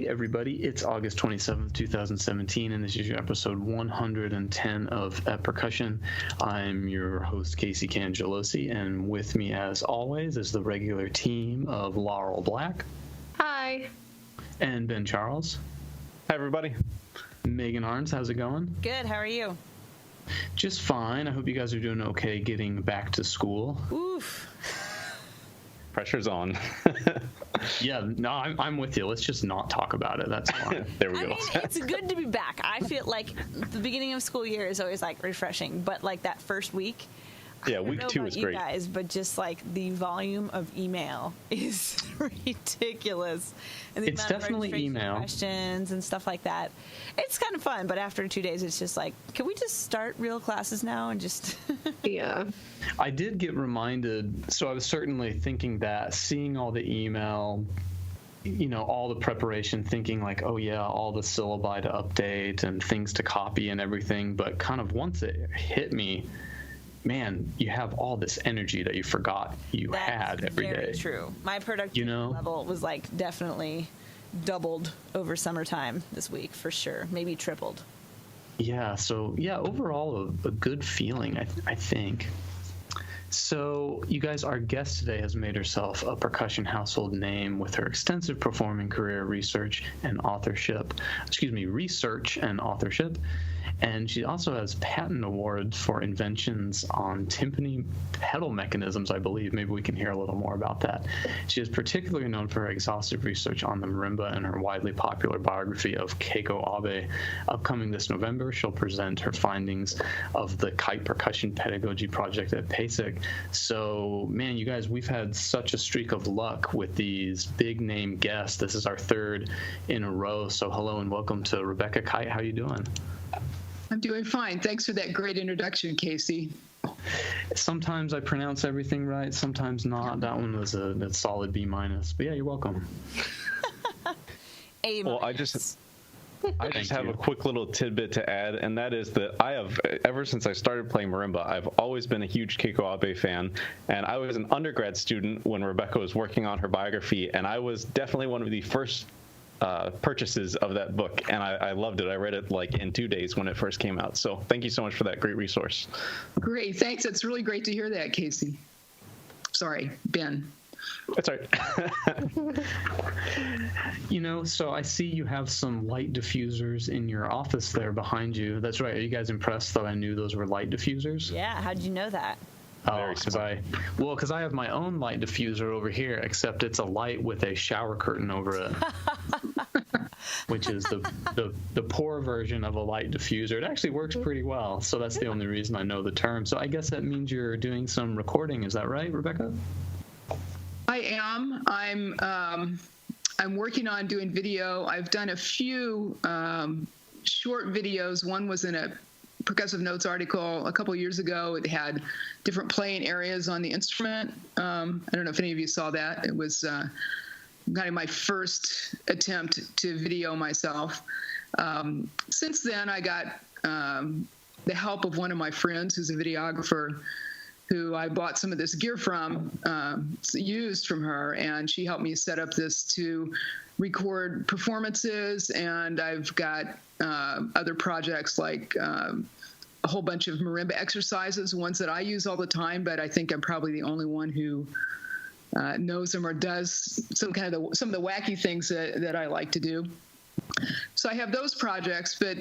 everybody, it's August 27th, 2017, and this is your episode 110 of Percussion. I'm your host, Casey Cangelosi, and with me, as always, is the regular team of Laurel Black. Hi. And Ben Charles. Hi, everybody. Megan Arns, how's it going? Good, how are you? Just fine. I hope you guys are doing okay getting back to school. Oof. Pressure's on. Yeah, no, I'm with you. Let's just not talk about it. That's fine. There we go. I mean, it's good to be back. I feel like the beginning of school year is always like refreshing, but like that first week. Yeah, week 2 is great. Guys, but just like the volume of email is ridiculous. And the It's amount of definitely registration email. questions and stuff like that. It's kind of fun, but after 2 days, it's just like, can we just start real classes now and just? Yeah. I did get reminded, so I was certainly thinking that, seeing all the email, you know, all the preparation, thinking like, oh yeah, all the syllabi to update and things to copy and everything, but kind of once it hit me, man, you have all this energy that you forgot you had every day. Very true. My productivity level was like definitely doubled over summertime this week for sure, maybe tripled. Yeah, so yeah, overall a good feeling, I think. So you guys, our guest today has made herself a percussion household name with her extensive performing career, research and authorship. And she also has patent awards for inventions on timpani pedal mechanisms, I believe. Maybe we can hear a little more about that. She is particularly known for her exhaustive research on the marimba and her widely popular biography of Keiko Abe. Upcoming this November, she'll present her findings of the Kite Percussion Pedagogy project at PASIC. So, man, you guys, we've had such a streak of luck with these big name guests. This is our third in a row. So hello and welcome to Rebecca Kite. How you doing? I'm doing fine. Thanks for that great introduction, Casey. Sometimes I pronounce everything right, sometimes not. That one was a solid B-. But yeah, you're welcome. A-. Well, I just have a quick little tidbit to add, and that is that I have, ever since I started playing marimba, I've always been a huge Keiko Abe fan, and I was an undergrad student when Rebecca was working on her biography, and I was definitely one of the first purchases of that book, and I loved it. I read it like in 2 days when it first came out. So thank you so much for that great resource. Great. Thanks. It's really great to hear that, Casey. Sorry, Ben. That's all right. You know, so I see you have some light diffusers in your office there behind you. That's right. Are you guys impressed that I knew those were light diffusers? Yeah, how'd you know that? Oh, because I have my own light diffuser over here, except it's a light with a shower curtain over it, which is the poor version of a light diffuser. It actually works pretty well, so that's the only reason I know the term. So I guess that means you're doing some recording. Is that right, Rebecca? I am. I'm working on doing video. I've done a few short videos. One was in a Percussive Notes article a couple years ago. It had different playing areas on the instrument. I don't know if any of you saw that. It was kind of my first attempt to video myself. Since then, I got the help of one of my friends who's a videographer, who I bought some of this gear from, used from her, and she helped me set up this to record performances, and I've got other projects like a whole bunch of marimba exercises, ones that I use all the time, but I think I'm probably the only one who knows them or does some of the wacky things that I like to do. So I have those projects, but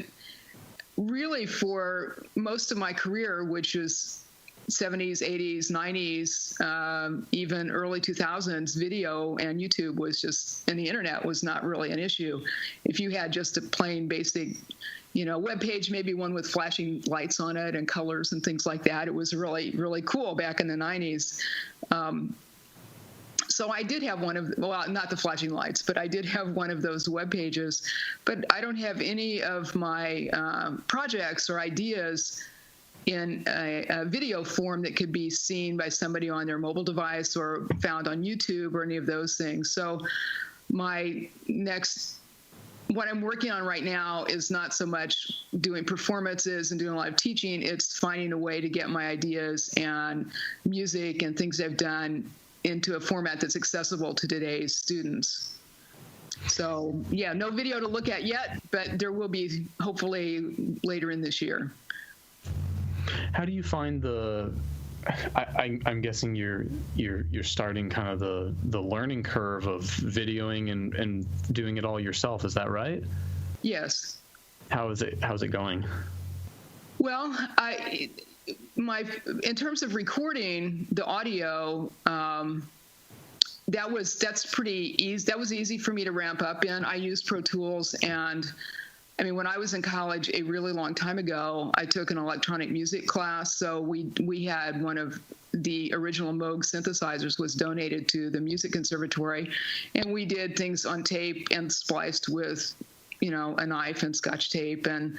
really for most of my career, which is 70s, 80s, 90s, even early 2000s, video and YouTube was just, and the internet was not really an issue. If you had just a plain basic, web page, maybe one with flashing lights on it and colors and things like that, it was really, really cool back in the 90s. So I did have not the flashing lights, but I did have one of those web pages, but I don't have any of my projects or ideas in a video form that could be seen by somebody on their mobile device or found on YouTube or any of those things. So what I'm working on right now is not so much doing performances and doing live teaching, it's finding a way to get my ideas and music and things I've done into a format that's accessible to today's students. So yeah, no video to look at yet, but there will be hopefully later in this year. How do you find I'm guessing you're starting kind of the learning curve of videoing and doing it all yourself. Is that right? Yes. How's it going? Well, in terms of recording the audio, that's pretty easy. That was easy for me to ramp up in. I used Pro Tools, and I mean, when I was in college a really long time ago, I took an electronic music class. So we had one of the original Moog synthesizers was donated to the music conservatory, and we did things on tape and spliced with, a knife and Scotch tape. And,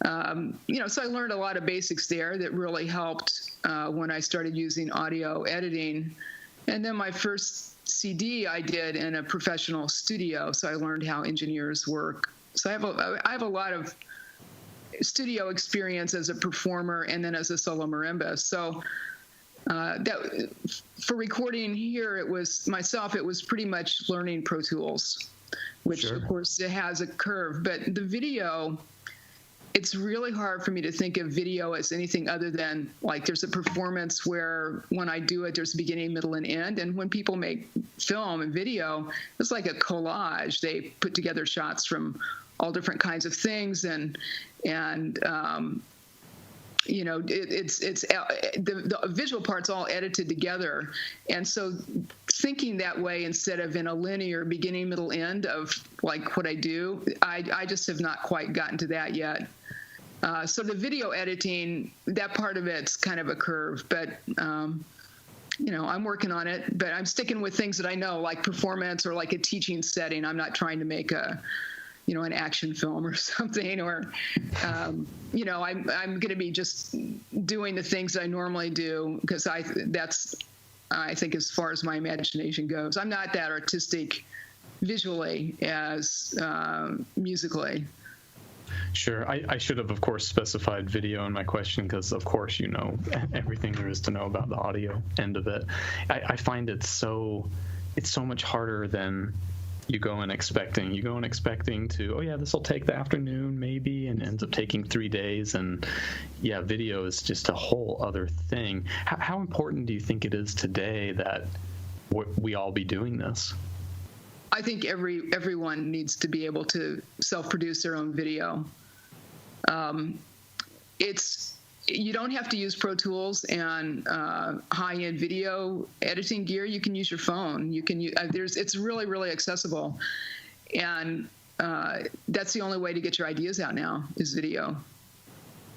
so I learned a lot of basics there that really helped when I started using audio editing. And then my first CD I did in a professional studio. So I learned how engineers work. So I have a lot of studio experience as a performer and then as a solo marimba. So that for recording here, it was pretty much learning Pro Tools, which Sure. Of course it has a curve. But the video, it's really hard for me to think of video as anything other than like there's a performance where when I do it, there's a beginning, middle, and end. And when people make film and video, it's like a collage. They put together shots from all different kinds of things, and the visual part's all edited together. And so thinking that way instead of in a linear beginning, middle, end of like what I do, I just have not quite gotten to that yet. So the video editing, that part of it's kind of a curve, but I'm working on it. But I'm sticking with things that I know, like performance or like a teaching setting. I'm not trying to make an action film or something, or I'm going to be just doing the things that I normally do, because I think as far as my imagination goes, I'm not that artistic visually as musically. Sure. I should have, of course, specified video in my question because, of course, everything there is to know about the audio end of it. I find it's so much harder than you go in expecting. You go in expecting to, this will take the afternoon maybe, and ends up taking 3 days. And yeah, video is just a whole other thing. How important do you think it is today that we all be doing this? I think everyone needs to be able to self-produce their own video. You don't have to use Pro Tools and high-end video editing gear. You can use your phone. You can use, it's really, really accessible, and that's the only way to get your ideas out now is video.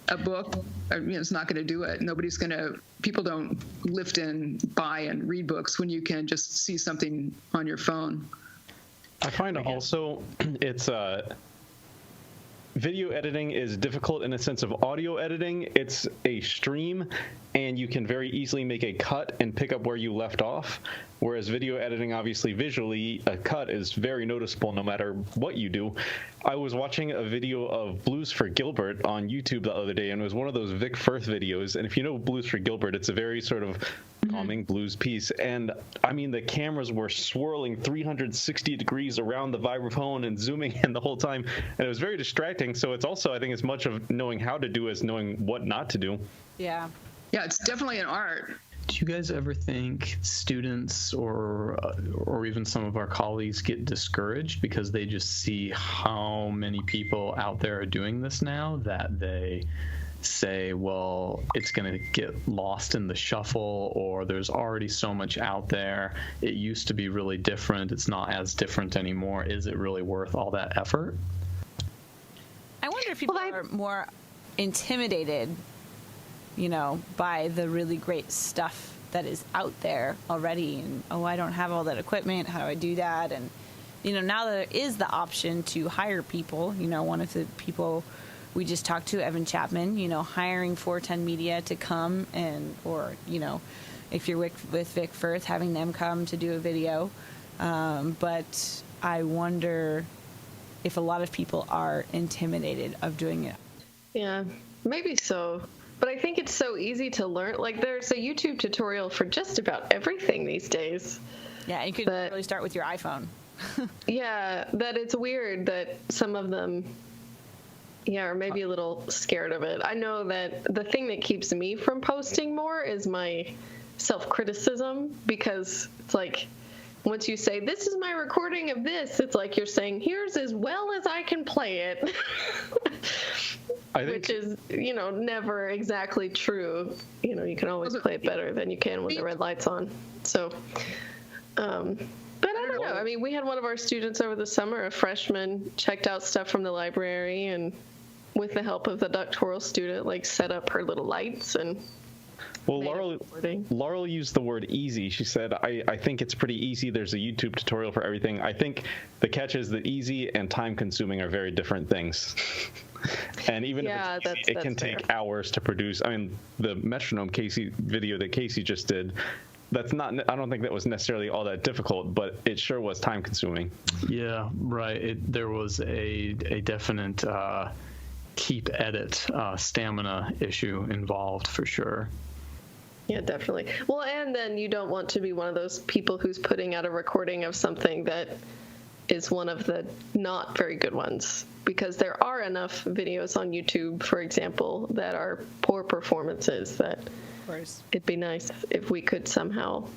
A book, it's not going to do it. People don't lift and buy and read books when you can just see something on your phone. I find also it's video editing is difficult in a sense of audio editing. It's a stream, and you can very easily make a cut and pick up where you left off. Whereas video editing, obviously visually, a cut is very noticeable no matter what you do. I was watching a video of Blues for Gilbert on YouTube the other day, and it was one of those Vic Firth videos. And if you know Blues for Gilbert, it's a very sort of calming blues piece. And I mean, the cameras were swirling 360 degrees around the vibraphone and zooming in the whole time. And it was very distracting. So it's also, I think, as much of knowing how to do as knowing what not to do. Yeah. Yeah, it's definitely an art. Do you guys ever think students or even some of our colleagues get discouraged because they just see how many people out there are doing this now that they say, well, it's going to get lost in the shuffle, or there's already so much out there. It used to be really different. It's not as different anymore. Is it really worth all that effort? I wonder if people are more intimidated by the really great stuff that is out there already. And, I don't have all that equipment. How do I do that? And, now there is the option to hire people. One of the people we just talked to, Evan Chapman, hiring 410 Media to come or if you're with Vic Firth, having them come to do a video. But I wonder if a lot of people are intimidated of doing it. Yeah, maybe so. But I think it's so easy to learn. Like, there's a YouTube tutorial for just about everything these days. Yeah, you could really start with your iPhone. Yeah, that it's weird that some of them, are maybe a little scared of it. I know that the thing that keeps me from posting more is my self-criticism, because it's like, once you say, this is my recording of this, it's like you're saying, here's as well as I can play it. Which is, never exactly true. You can always play it better than you can with the red lights on. So, but I don't know. I mean, we had one of our students over the summer, a freshman, checked out stuff from the library, and with the help of the doctoral student, set up her little lights and. Well, Laurel used the word easy. She said, I think it's pretty easy. There's a YouTube tutorial for everything. I think the catch is that easy and time-consuming are very different things. And even if it's easy, it can take hours to produce. I mean, the metronome video that Casey just did, I don't think that was necessarily all that difficult, but it sure was time-consuming. Yeah, right. There was a definite keep edit stamina issue involved for sure. Yeah, definitely. Well, and then you don't want to be one of those people who's putting out a recording of something that is one of the not very good ones, because there are enough videos on YouTube, for example, that are poor performances that it'd be nice if we could somehow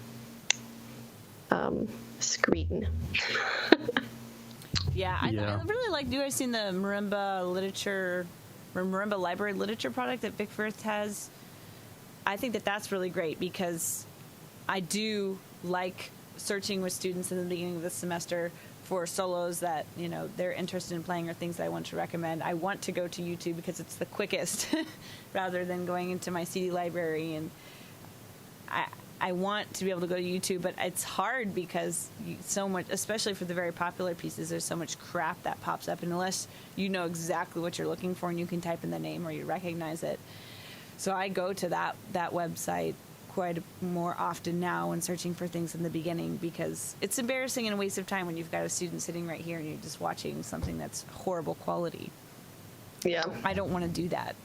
screen. Yeah, I really like. You guys seen the Marimba library literature product that Vic Firth has? I think that's really great, because I do like searching with students in the beginning of the semester for solos that they're interested in playing or things that I want to recommend. I want to go to YouTube because it's the quickest rather than going into my CD library, and I want to be able to go to YouTube, but it's hard because so much, especially for the very popular pieces, there's so much crap that pops up, and unless you know exactly what you're looking for and you can type in the name or you recognize it. So I go to that website quite more often now when searching for things in the beginning, because it's embarrassing and a waste of time when you've got a student sitting right here and you're just watching something that's horrible quality. Yeah. I don't want to do that.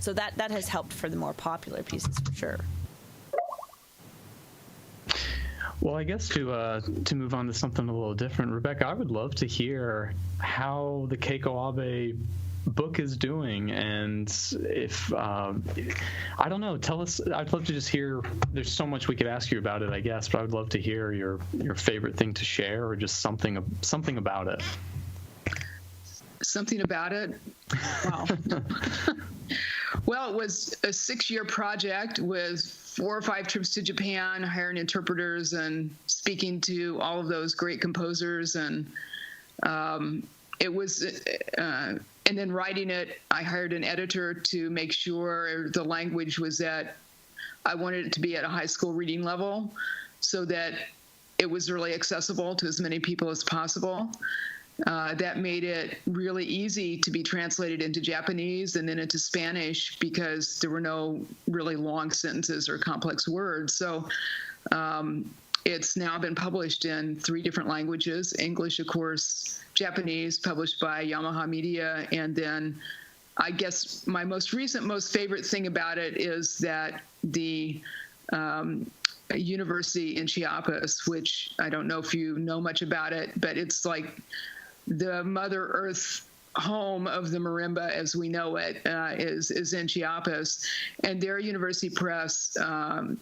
So that has helped for the more popular pieces for sure. Well, I guess to move on to something a little different, Rebecca, I would love to hear how the Keiko Abe book is doing, and if I don't know, tell us. I'd love to just hear. There's so much we could ask you about it, I guess, but I would love to hear your favorite thing to share, or just something about it. Something about it. Wow. Well, it was a 6-year project with 4 or 5 trips to Japan, hiring interpreters and speaking to all of those great composers, and it was. And then writing it, I hired an editor to make sure the language was I wanted it to be at a high school reading level so that it was really accessible to as many people as possible. That made it really easy to be translated into Japanese and then into Spanish, because there were no really long sentences or complex words. So it's now been published in 3 different languages: English, of course, Japanese, published by Yamaha Media, and then I guess my most favorite thing about it is that the university in Chiapas, which I don't know if you know much about it, but it's like the Mother Earth home of the marimba as we know it, is in Chiapas, and their university press had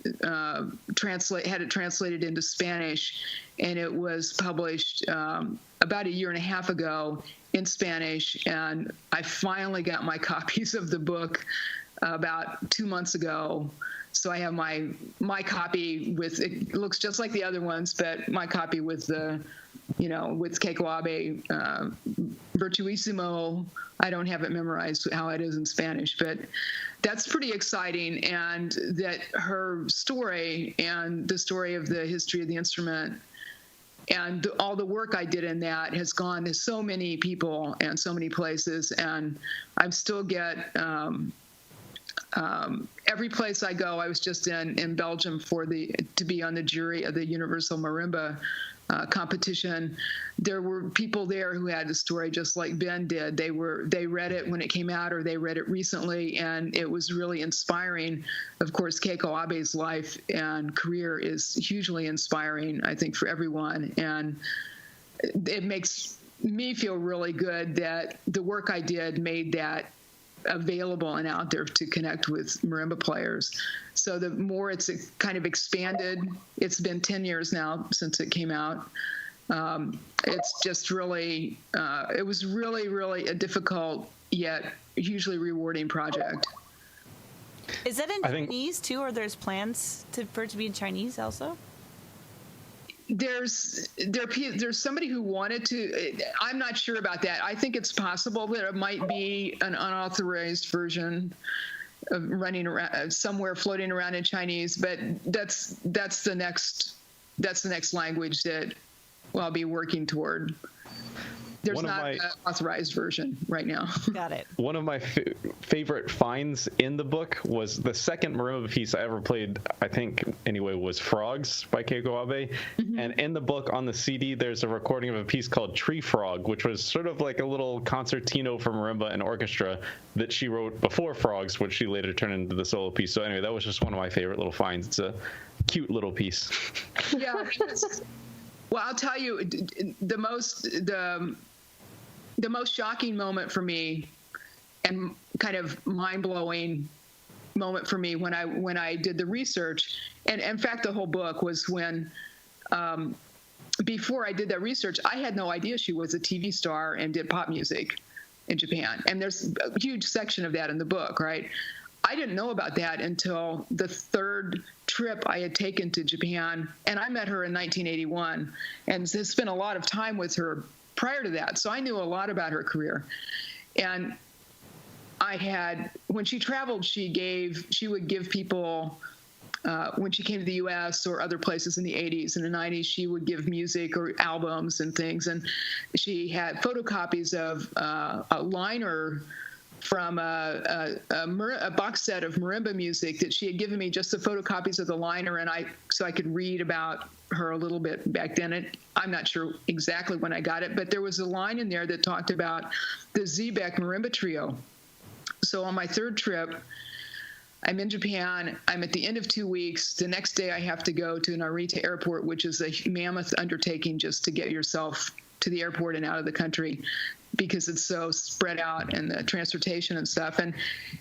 it translated into Spanish, and it was published about 1.5 years ago in Spanish, and I finally got my copies of the book about 2 months ago. So I have my copy with, it looks just like the other ones, but my copy with the, with Keiko Abe, Virtuissimo. I don't have it memorized how it is in Spanish, but that's pretty exciting. And that her story and the story of the history of the instrument and all the work I did in that has gone to so many people and so many places. And I still get, every place I go. I was just in Belgium to be on the jury of the Universal Marimba competition. There were people there who had a story just like Ben did. They read it when it came out, or they read it recently, and it was really inspiring. Of course, Keiko Abe's life and career is hugely inspiring, I think, for everyone. And it makes me feel really good that the work I did made that available and out there to connect with marimba players. So the more it's kind of expanded, it's been 10 years now since it came out. It's just really, it was really, really a difficult yet hugely rewarding project. Is that in Chinese too, or there's plans for it to be in Chinese also? There's somebody who wanted to. I'm not sure about that. I think it's possible that it might be an unauthorized version of running around somewhere, floating around in Chinese. But that's the next language that I'll be working toward. There's not an authorized version right now. Got it. One of my favorite finds in the book was the second marimba piece I ever played, I think, anyway, was Frogs by Keiko Abe. Mm-hmm. And in the book on the CD, there's a recording of a piece called Tree Frog, which was sort of like a little concertino for marimba and orchestra that she wrote before Frogs, which she later turned into the solo piece. So anyway, that was just one of my favorite little finds. It's a cute little piece. Yeah. Well, I'll tell you, the most shocking moment for me, and kind of mind-blowing moment for me when I did the research, and in fact the whole book, was when before I did that research, I had no idea she was a TV star and did pop music in Japan. And there's a huge section of that in the book, right? I didn't know about that until the third trip I had taken to Japan, and I met her in 1981 and spent a lot of time with her prior to that. So I knew a lot about her career. And when she traveled, she would give people, when she came to the U.S. or other places in the 80s and the 90s, she would give music or albums and things. And she had photocopies of a liner from a box set of marimba music that she had given me, just the photocopies of the liner, so I could read about her a little bit back then. I'm not sure exactly when I got it, but there was a line in there that talked about the Zebek Marimba Trio. So on my third trip, I'm in Japan. I'm at the end of 2 weeks. The next day I have to go to Narita Airport, which is a mammoth undertaking just to get yourself to the airport and out of the country, because it's so spread out, and the transportation and stuff. And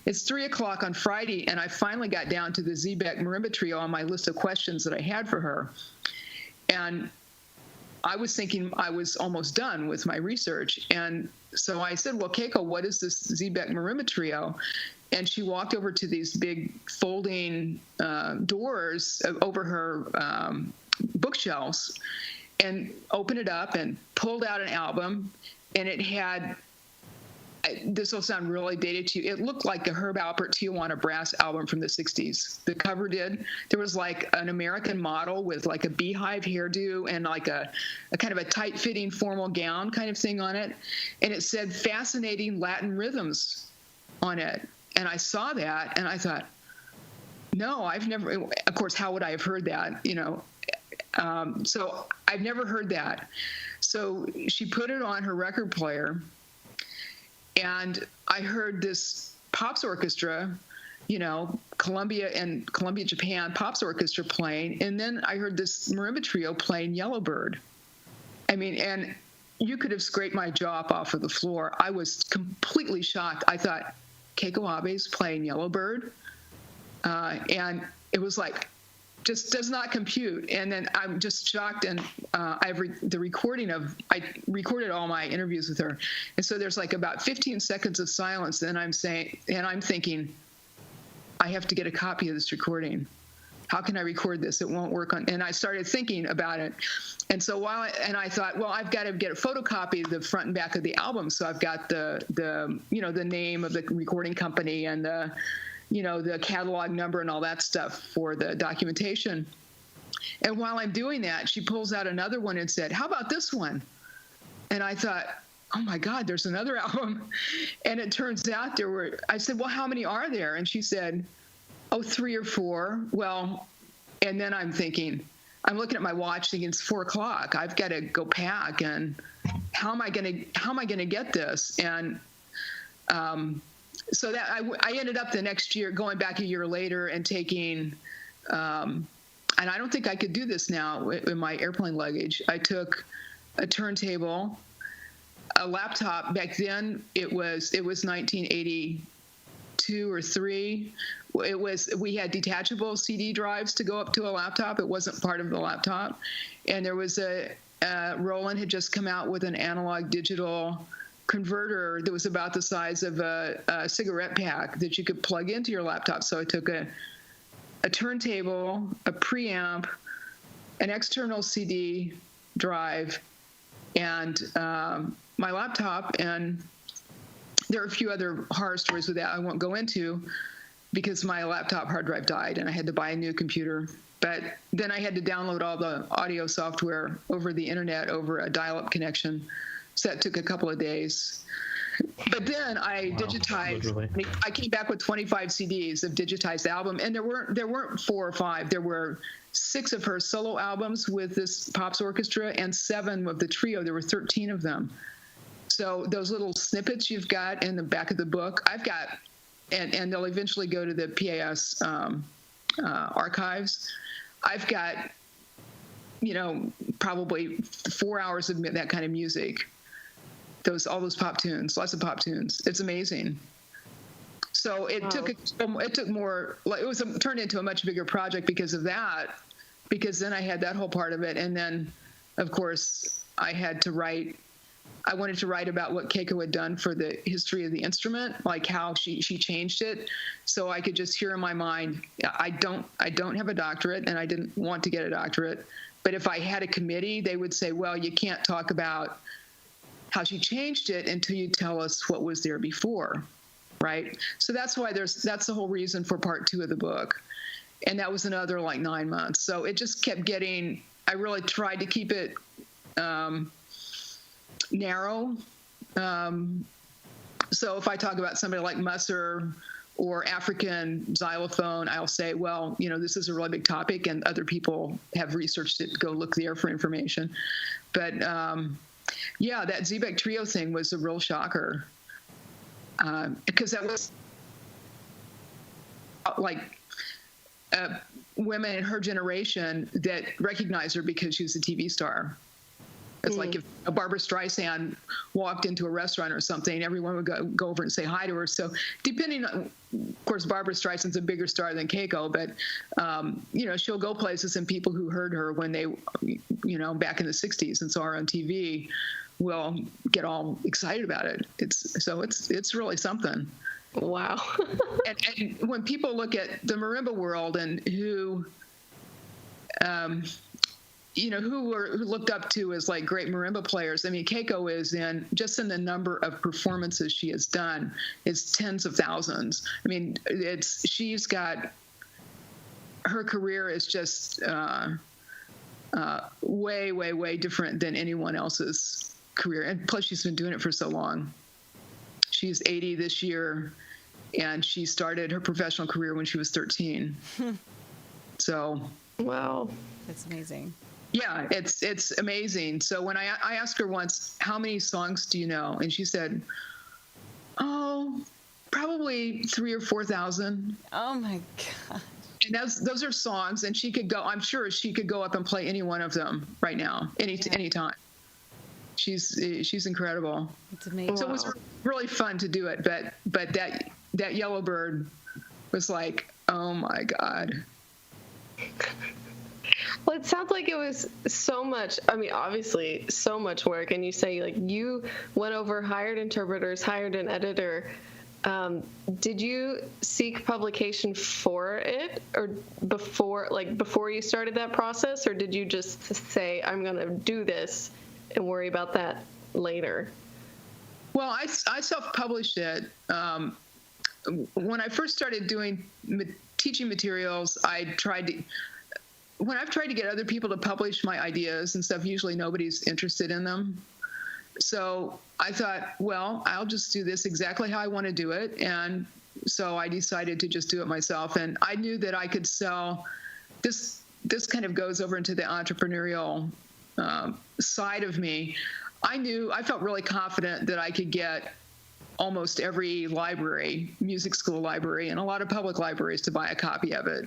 it's 3:00 on Friday, and I finally got down to the Zebek Marimba Trio on my list of questions that I had for her. And I was thinking I was almost done with my research. And so I said, well, Keiko, what is this Zebek Marimba Trio? And she walked over to these big folding doors over her bookshelves and opened it up and pulled out an album. And it had, this will sound really dated to you, it looked like a Herb Alpert Tijuana brass album from the 60s. The cover did. There was like an American model with like a beehive hairdo and like a kind of a tight-fitting formal gown kind of thing on it. And it said Fascinating Latin Rhythms on it. And I saw that and I thought, no, I've never, of course, how would I have heard that, you know? So I've never heard that. So she put it on her record player, and I heard this Pops Orchestra, you know, Columbia Japan Pops Orchestra playing, and then I heard this marimba trio playing Yellowbird. I mean, and you could have scraped my jaw up off of the floor. I was completely shocked. I thought, Keiko Abe's playing Yellowbird? And it was like, just does not compute. And then I'm just shocked. And I recorded all my interviews with her. And so there's like about 15 seconds of silence. And I'm thinking, I have to get a copy of this recording. How can I record this? It won't work on. And I started thinking about it. And so I thought, well, I've got to get a photocopy of the front and back of the album. So I've got the name of the recording company and the catalog number and all that stuff for the documentation. And while I'm doing that, she pulls out another one and said, how about this one? And I thought, oh my God, there's another album. And it turns out I said, well, how many are there? And she said, 3 or 4. Well, and then I'm thinking, I'm looking at my watch thinking it's 4:00. I've got to go pack, and how am I going to get this? And so that I ended up the next year going back a year later and taking, and I don't think I could do this now in my airplane luggage. I took a turntable, a laptop. Back then it was 1982 or 3. We had detachable CD drives to go up to a laptop. It wasn't part of the laptop. And there was Roland had just come out with an analog digital converter that was about the size of a cigarette pack that you could plug into your laptop. So I took a turntable, a preamp, an external CD drive, and my laptop. And there are a few other horror stories with that I won't go into, because my laptop hard drive died and I had to buy a new computer. But then I had to download all the audio software over the internet over a dial-up connection. So that took a couple of days. But then I digitized. Literally. I came back with 25 CDs of digitized album, and there weren't 4 or 5. There were 6 of her solo albums with this Pops Orchestra and 7 of the trio. There were 13 of them. So those little snippets you've got in the back of the book, I've got, and they'll eventually go to the PAS archives. I've got, probably 4 hours of that kind of music. All those pop tunes, lots of pop tunes. It's amazing. So it took more, like, turned into a much bigger project because of that, because then I had that whole part of it. And then, of course, I wanted to write about what Keiko had done for the history of the instrument, like how she changed it. So I could just hear in my mind, I don't have a doctorate, and I didn't want to get a doctorate. But if I had a committee, they would say, well, you can't talk about how she changed it until you tell us what was there before, right? So that's why that's the whole reason for part 2 of the book. And that was another 9 months. So it just kept getting, I really tried to keep it narrow. So if I talk about somebody like Musser or African xylophone, I'll say, well, this is a really big topic, and other people have researched it. Go look there for information. But that Zebek trio thing was a real shocker, because that was women in her generation that recognized her because she was a TV star. It's like if a Barbara Streisand walked into a restaurant or something, everyone would go over and say hi to her. So depending on, of course, Barbara Streisand's a bigger star than Keiko, but, she'll go places, and people who heard her when they, back in the 60s and saw her on TV will get all excited about it. It's really something. Wow. and when people look at the marimba world and who were looked up to as great marimba players. I mean, Keiko is in the number of performances she has done is tens of thousands. I mean, she's got, her career is just way, way, way different than anyone else's career. And plus she's been doing it for so long. She's 80 this year, and she started her professional career when she was 13. So. Wow. That's amazing. Yeah, it's amazing. So when I asked her once, how many songs do you know? And she said, probably 3,000 or 4,000. Oh my God. And those are songs, and I'm sure she could go up and play any one of them right now, anytime. She's incredible. It's amazing. So it was really fun to do it, but that Yellowbird was like, oh my God. Well, it sounds like it was so much, obviously so much work. And you say you went over, hired interpreters, hired an editor. Did you seek publication for it, or before you started that process, or did you just say, I'm going to do this and worry about that later? Well, I self-published it. When I first started doing teaching materials, when I've tried to get other people to publish my ideas and stuff, usually nobody's interested in them. So I thought, well, I'll just do this exactly how I want to do it. And so I decided to just do it myself. And I knew that I could sell this this kind of goes over into the entrepreneurial side of me. I felt really confident that I could get almost every library, music school library, and a lot of public libraries to buy a copy of it.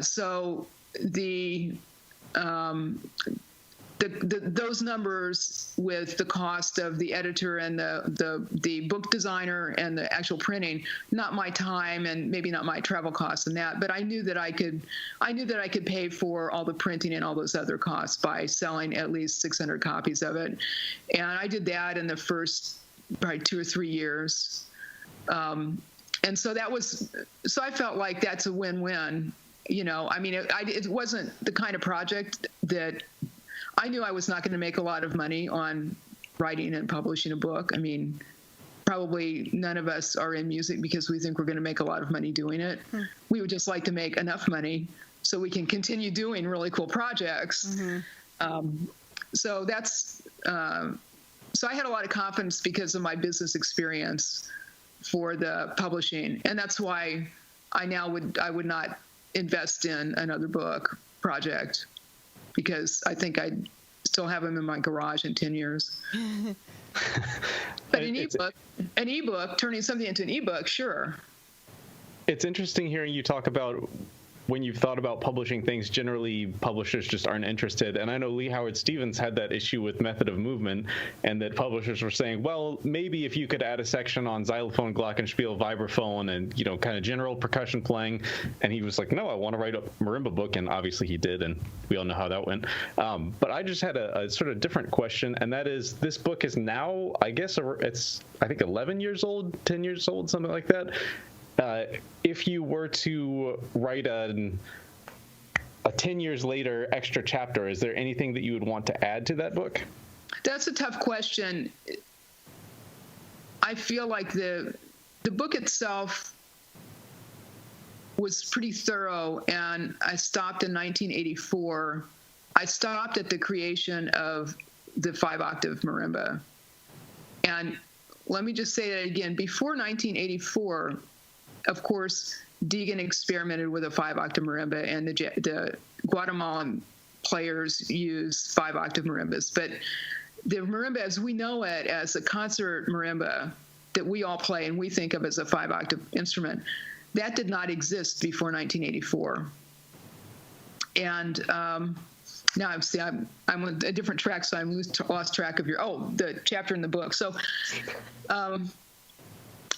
So those numbers with the cost of the editor and the book designer and the actual printing, not my time and maybe not my travel costs and that, but I knew that I could pay for all the printing and all those other costs by selling at least 600 copies of it. And I did that in the first probably 2 or 3 years. And so I felt like that's a win-win. I mean, it wasn't the kind of project that I knew I was not going to make a lot of money on writing and publishing a book. I mean, probably none of us are in music because we think we're going to make a lot of money doing it. We would just like to make enough money so we can continue doing really cool projects. So I had a lot of confidence because of my business experience for the publishing, and that's why I would not invest in another book project, because I think I'd still have them in my garage in 10 years. But an ebook, turning something into an ebook, sure. It's interesting hearing you talk about when you've thought about publishing things, generally publishers just aren't interested. And I know Lee Howard Stevens had that issue with Method of Movement, and that publishers were saying, well, maybe if you could add a section on xylophone, glockenspiel, vibraphone, and, kind of general percussion playing. And he was like, no, I want to write a marimba book. And obviously he did, and we all know how that went. But I just had a sort of different question, and that is, this book is now, I guess, it's 11 years old, 10 years old, something like that. If you were to write a 10 years later extra chapter, is there anything that you would want to add to that book? That's a tough question. I feel like the book itself was pretty thorough, and I stopped in 1984. I stopped at the creation of the 5-octave marimba. And let me just say that again, before 1984, of course, Deegan experimented with a 5-octave marimba, and the Guatemalan players use 5-octave marimbas. But the marimba, as we know it, as a concert marimba that we all play and we think of as a 5-octave instrument, that did not exist before 1984. And now I'm on a different track, so I'm lost track of the chapter in the book. So.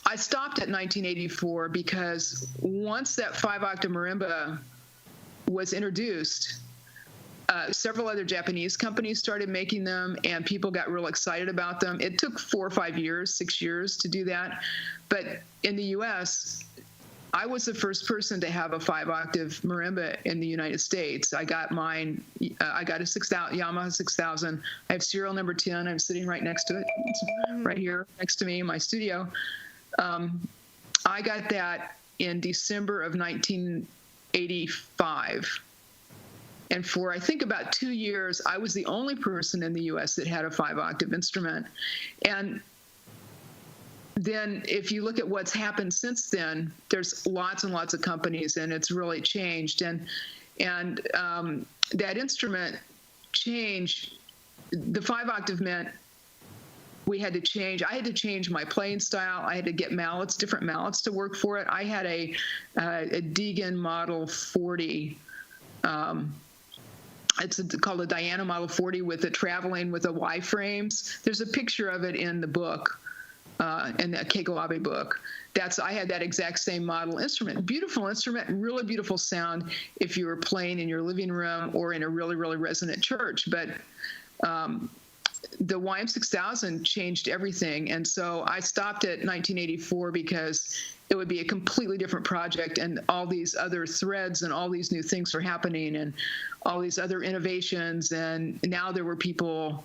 I stopped at 1984 because once that 5-octave marimba was introduced, several other Japanese companies started making them, and people got real excited about them. It took 4 or 5 years, 6 years to do that. But in the U.S., I was the first person to have a 5-octave marimba in the United States. I got mine. I got a Yamaha 6000. I have serial number 10. I'm sitting right next to it. It's right here next to me in my studio. I got that in December of 1985. And for, I think, about 2 years, I was the only person in the U.S. that had a 5-octave instrument. And then if you look at what's happened since then, there's lots and lots of companies, and it's really changed. And that instrument change, the 5-octave meant I had to change my playing style. I had to get different mallets to work for it. I had a Deegan Model 40. It's called a Diana Model 40 with traveling with the Y frames. There's a picture of it in the book, in the Keiko Abe book. I had that exact same model instrument. Beautiful instrument, really beautiful sound if you were playing in your living room or in a really, really resonant church. But the YM6000 changed everything. And so I stopped at 1984 because it would be a completely different project, and all these other threads and all these new things were happening and all these other innovations. And now there were people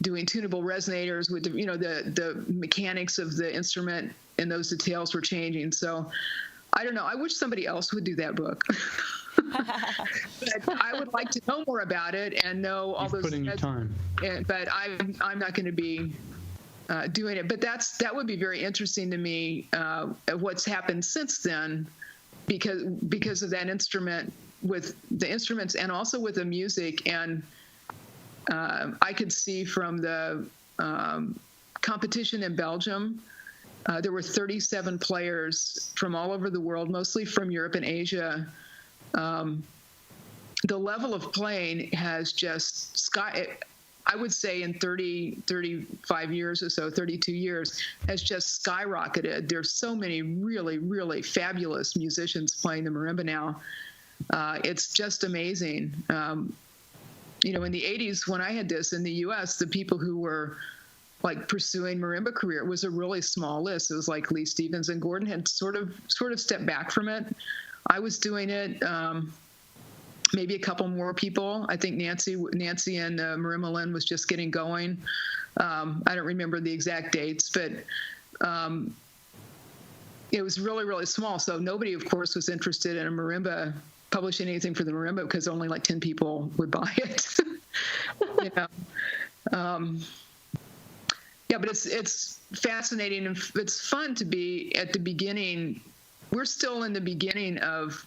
doing tunable resonators with the mechanics of the instrument, and those details were changing. So I don't know. I wish somebody else would do that book. But I would like to know more about it and know all those. Putting your time. But I'm not going to be doing it. But that would be very interesting to me. What's happened since then, because of that instrument the instruments and also with the music. And I could see from the competition in Belgium, there were 37 players from all over the world, mostly from Europe and Asia. The level of playing has just I would say in 35 years or so, 32 years, has just skyrocketed. There's so many really, really fabulous musicians playing the marimba now. It's just amazing. You know, in the 80s, when I had this in the U.S., the people who were like pursuing marimba career was a really small list. It was like Lee Stevens and Gordon had sort of stepped back from it. I was doing it. Maybe a couple more people. I think Nancy and Marimba Lynn was just getting going. I don't remember the exact dates, but it was really, really small. So nobody, of course, was interested in a marimba, publishing anything for the marimba, because only like 10 people would buy it. You know? Yeah, but it's fascinating, and it's fun to be at the beginning. We're still in the beginning of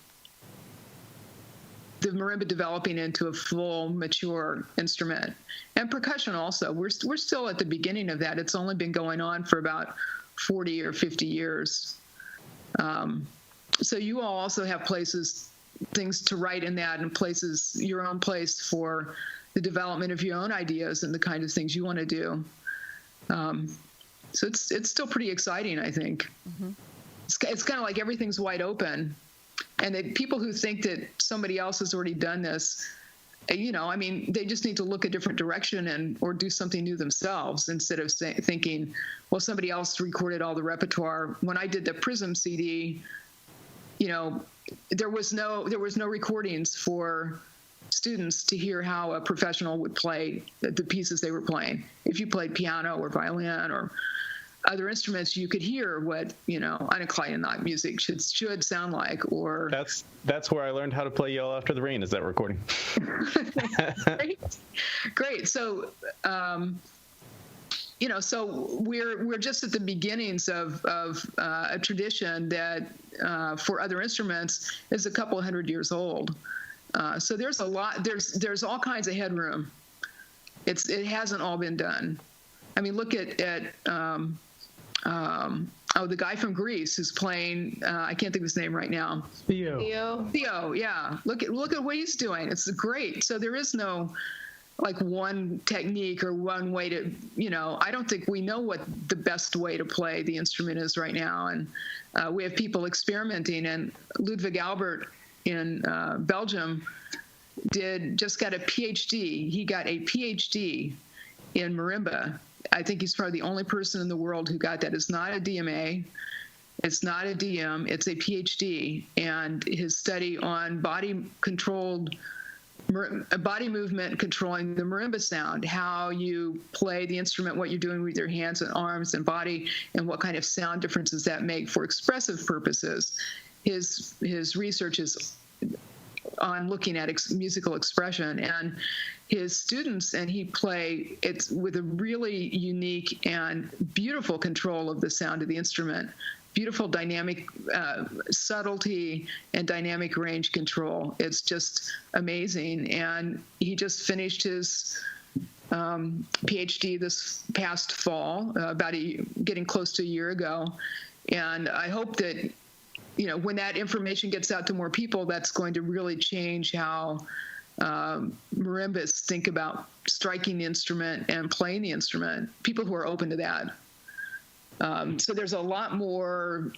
the marimba developing into a full, mature instrument. And percussion also. We're still at the beginning of that. It's only been going on for about 40 or 50 years. So you all also have things to write in that, and your own place for the development of your own ideas and the kind of things you want to do. So it's still pretty exciting, I think. Mm-hmm. It's kind of like everything's wide open. And the people who think that somebody else has already done this, you know, I mean, they just need to look a different direction or do something new themselves, instead of thinking, well, somebody else recorded all the repertoire. When I did the Prism CD, you know, there was no recordings for students to hear how a professional would play the pieces they were playing. If you played piano or violin or other instruments, you could hear what, you know, unaccompanied music should sound like. Or that's where I learned how to play Yell After the Rain, is that recording. Great. So you know, so we're just at the beginnings of a tradition that for other instruments is a couple of hundred years old. So there's a lot. There's all kinds of headroom. It hasn't all been done. I mean, look at the guy from Greece who's playing. I can't think of his name right now. Theo. Yeah. Look at what he's doing. It's great. So there is no like one technique or one way to, you know. I don't think we know what the best way to play the instrument is right now, and we have people experimenting. And Ludwig Albert in Belgium just got a PhD. He got a PhD in marimba. I think he's probably the only person in the world who got that. It's not a DMA. It's not a DM. It's a PhD. And his study on body movement controlling the marimba sound, how you play the instrument, what you're doing with your hands and arms and body, and what kind of sound differences that make for expressive purposes. His research is on looking at musical expression, and his students and he play it with a really unique and beautiful control of the sound of the instrument, beautiful dynamic subtlety and dynamic range control. It's just amazing. And he just finished his PhD this past fall, getting close to a year ago. And I hope that, you know, when that information gets out to more people, that's going to really change how marimbas think about striking the instrument and playing the instrument, people who are open to that. So there's a lot more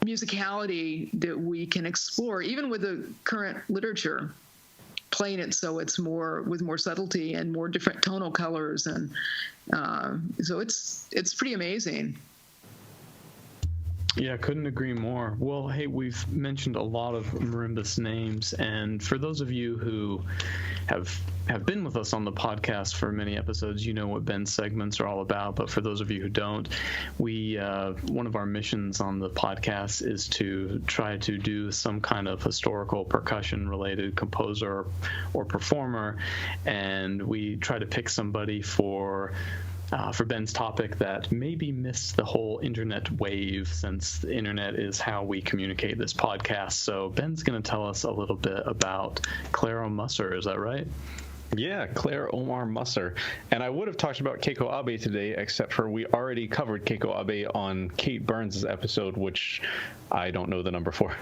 musicality that we can explore, even with the current literature, playing it so it's with more subtlety and more different tonal colors. And so it's pretty amazing. Yeah, couldn't agree more. Well, hey, we've mentioned a lot of marimbas names, and for those of you who have been with us on the podcast for many episodes, you know what Ben's segments are all about. But for those of you who don't, one of our missions on the podcast is to try to do some kind of historical percussion-related composer or performer, and we try to pick somebody for for Ben's topic that maybe missed the whole internet wave, since the internet is how we communicate this podcast. So Ben's going to tell us a little bit about Clair Omar Musser. Is that right? Yeah, Clair Omar Musser. And I would have talked about Keiko Abe today, except for we already covered Keiko Abe on Kate Burns' episode, which I don't know the number for.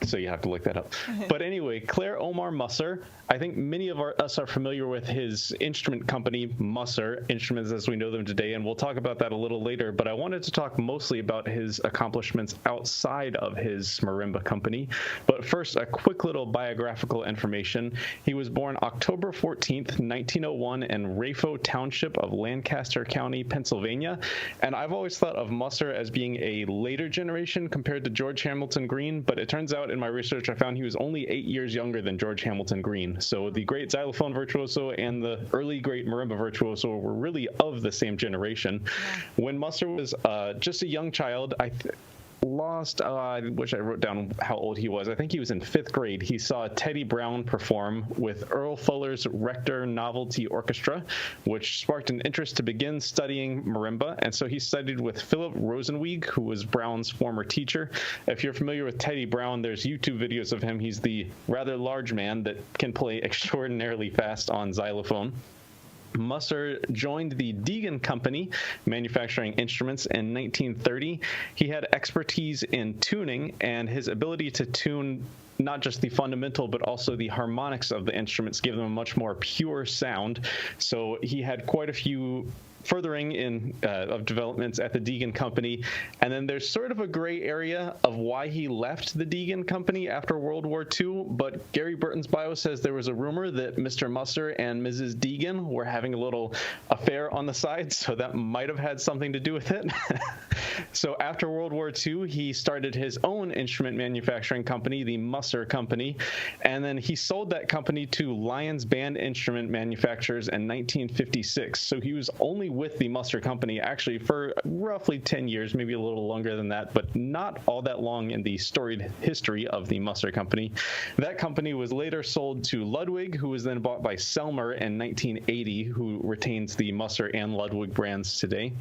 So you have to look that up. But anyway, Clair Omar Musser, I think many of us are familiar with his instrument company, Musser Instruments as we know them today, and we'll talk about that a little later. But I wanted to talk mostly about his accomplishments outside of his marimba company. But first, a quick little biographical information. He was born October 14th, 1901 in Rafo Township of Lancaster County, Pennsylvania. And I've always thought of Musser as being a later generation compared to George Hamilton Green, but it turns out in my research I found he was only 8 years younger than George Hamilton Green. So the great xylophone virtuoso and the early great marimba virtuoso were really of the same generation. When Musser was just a young child, I wish I wrote down how old he was. I think he was in 5th grade. He saw Teddy Brown perform with Earl Fuller's Rector Novelty Orchestra, which sparked an interest to begin studying marimba. And so he studied with Philip Rosenweig, who was Brown's former teacher. If you're familiar with Teddy Brown, there's YouTube videos of him. He's the rather large man that can play extraordinarily fast on xylophone. Musser joined the Deegan Company, manufacturing instruments, in 1930. He had expertise in tuning, and his ability to tune not just the fundamental, but also the harmonics of the instruments give them a much more pure sound. So he had quite a few furthering of developments at the Deegan Company. And then there's sort of a gray area of why he left the Deegan Company after World War II, but Gary Burton's bio says there was a rumor that Mr. Musser and Mrs. Deegan were having a little affair on the side, so that might have had something to do with it. So after World War II, he started his own instrument manufacturing company, the Musser Company, and then he sold that company to Lyons Band Instrument Manufacturers in 1956. So he was only with the Musser Company actually for roughly 10 years, maybe a little longer than that, but not all that long in the storied history of the Musser Company. That company was later sold to Ludwig, who was then bought by Selmer in 1980, who retains the Musser and Ludwig brands today.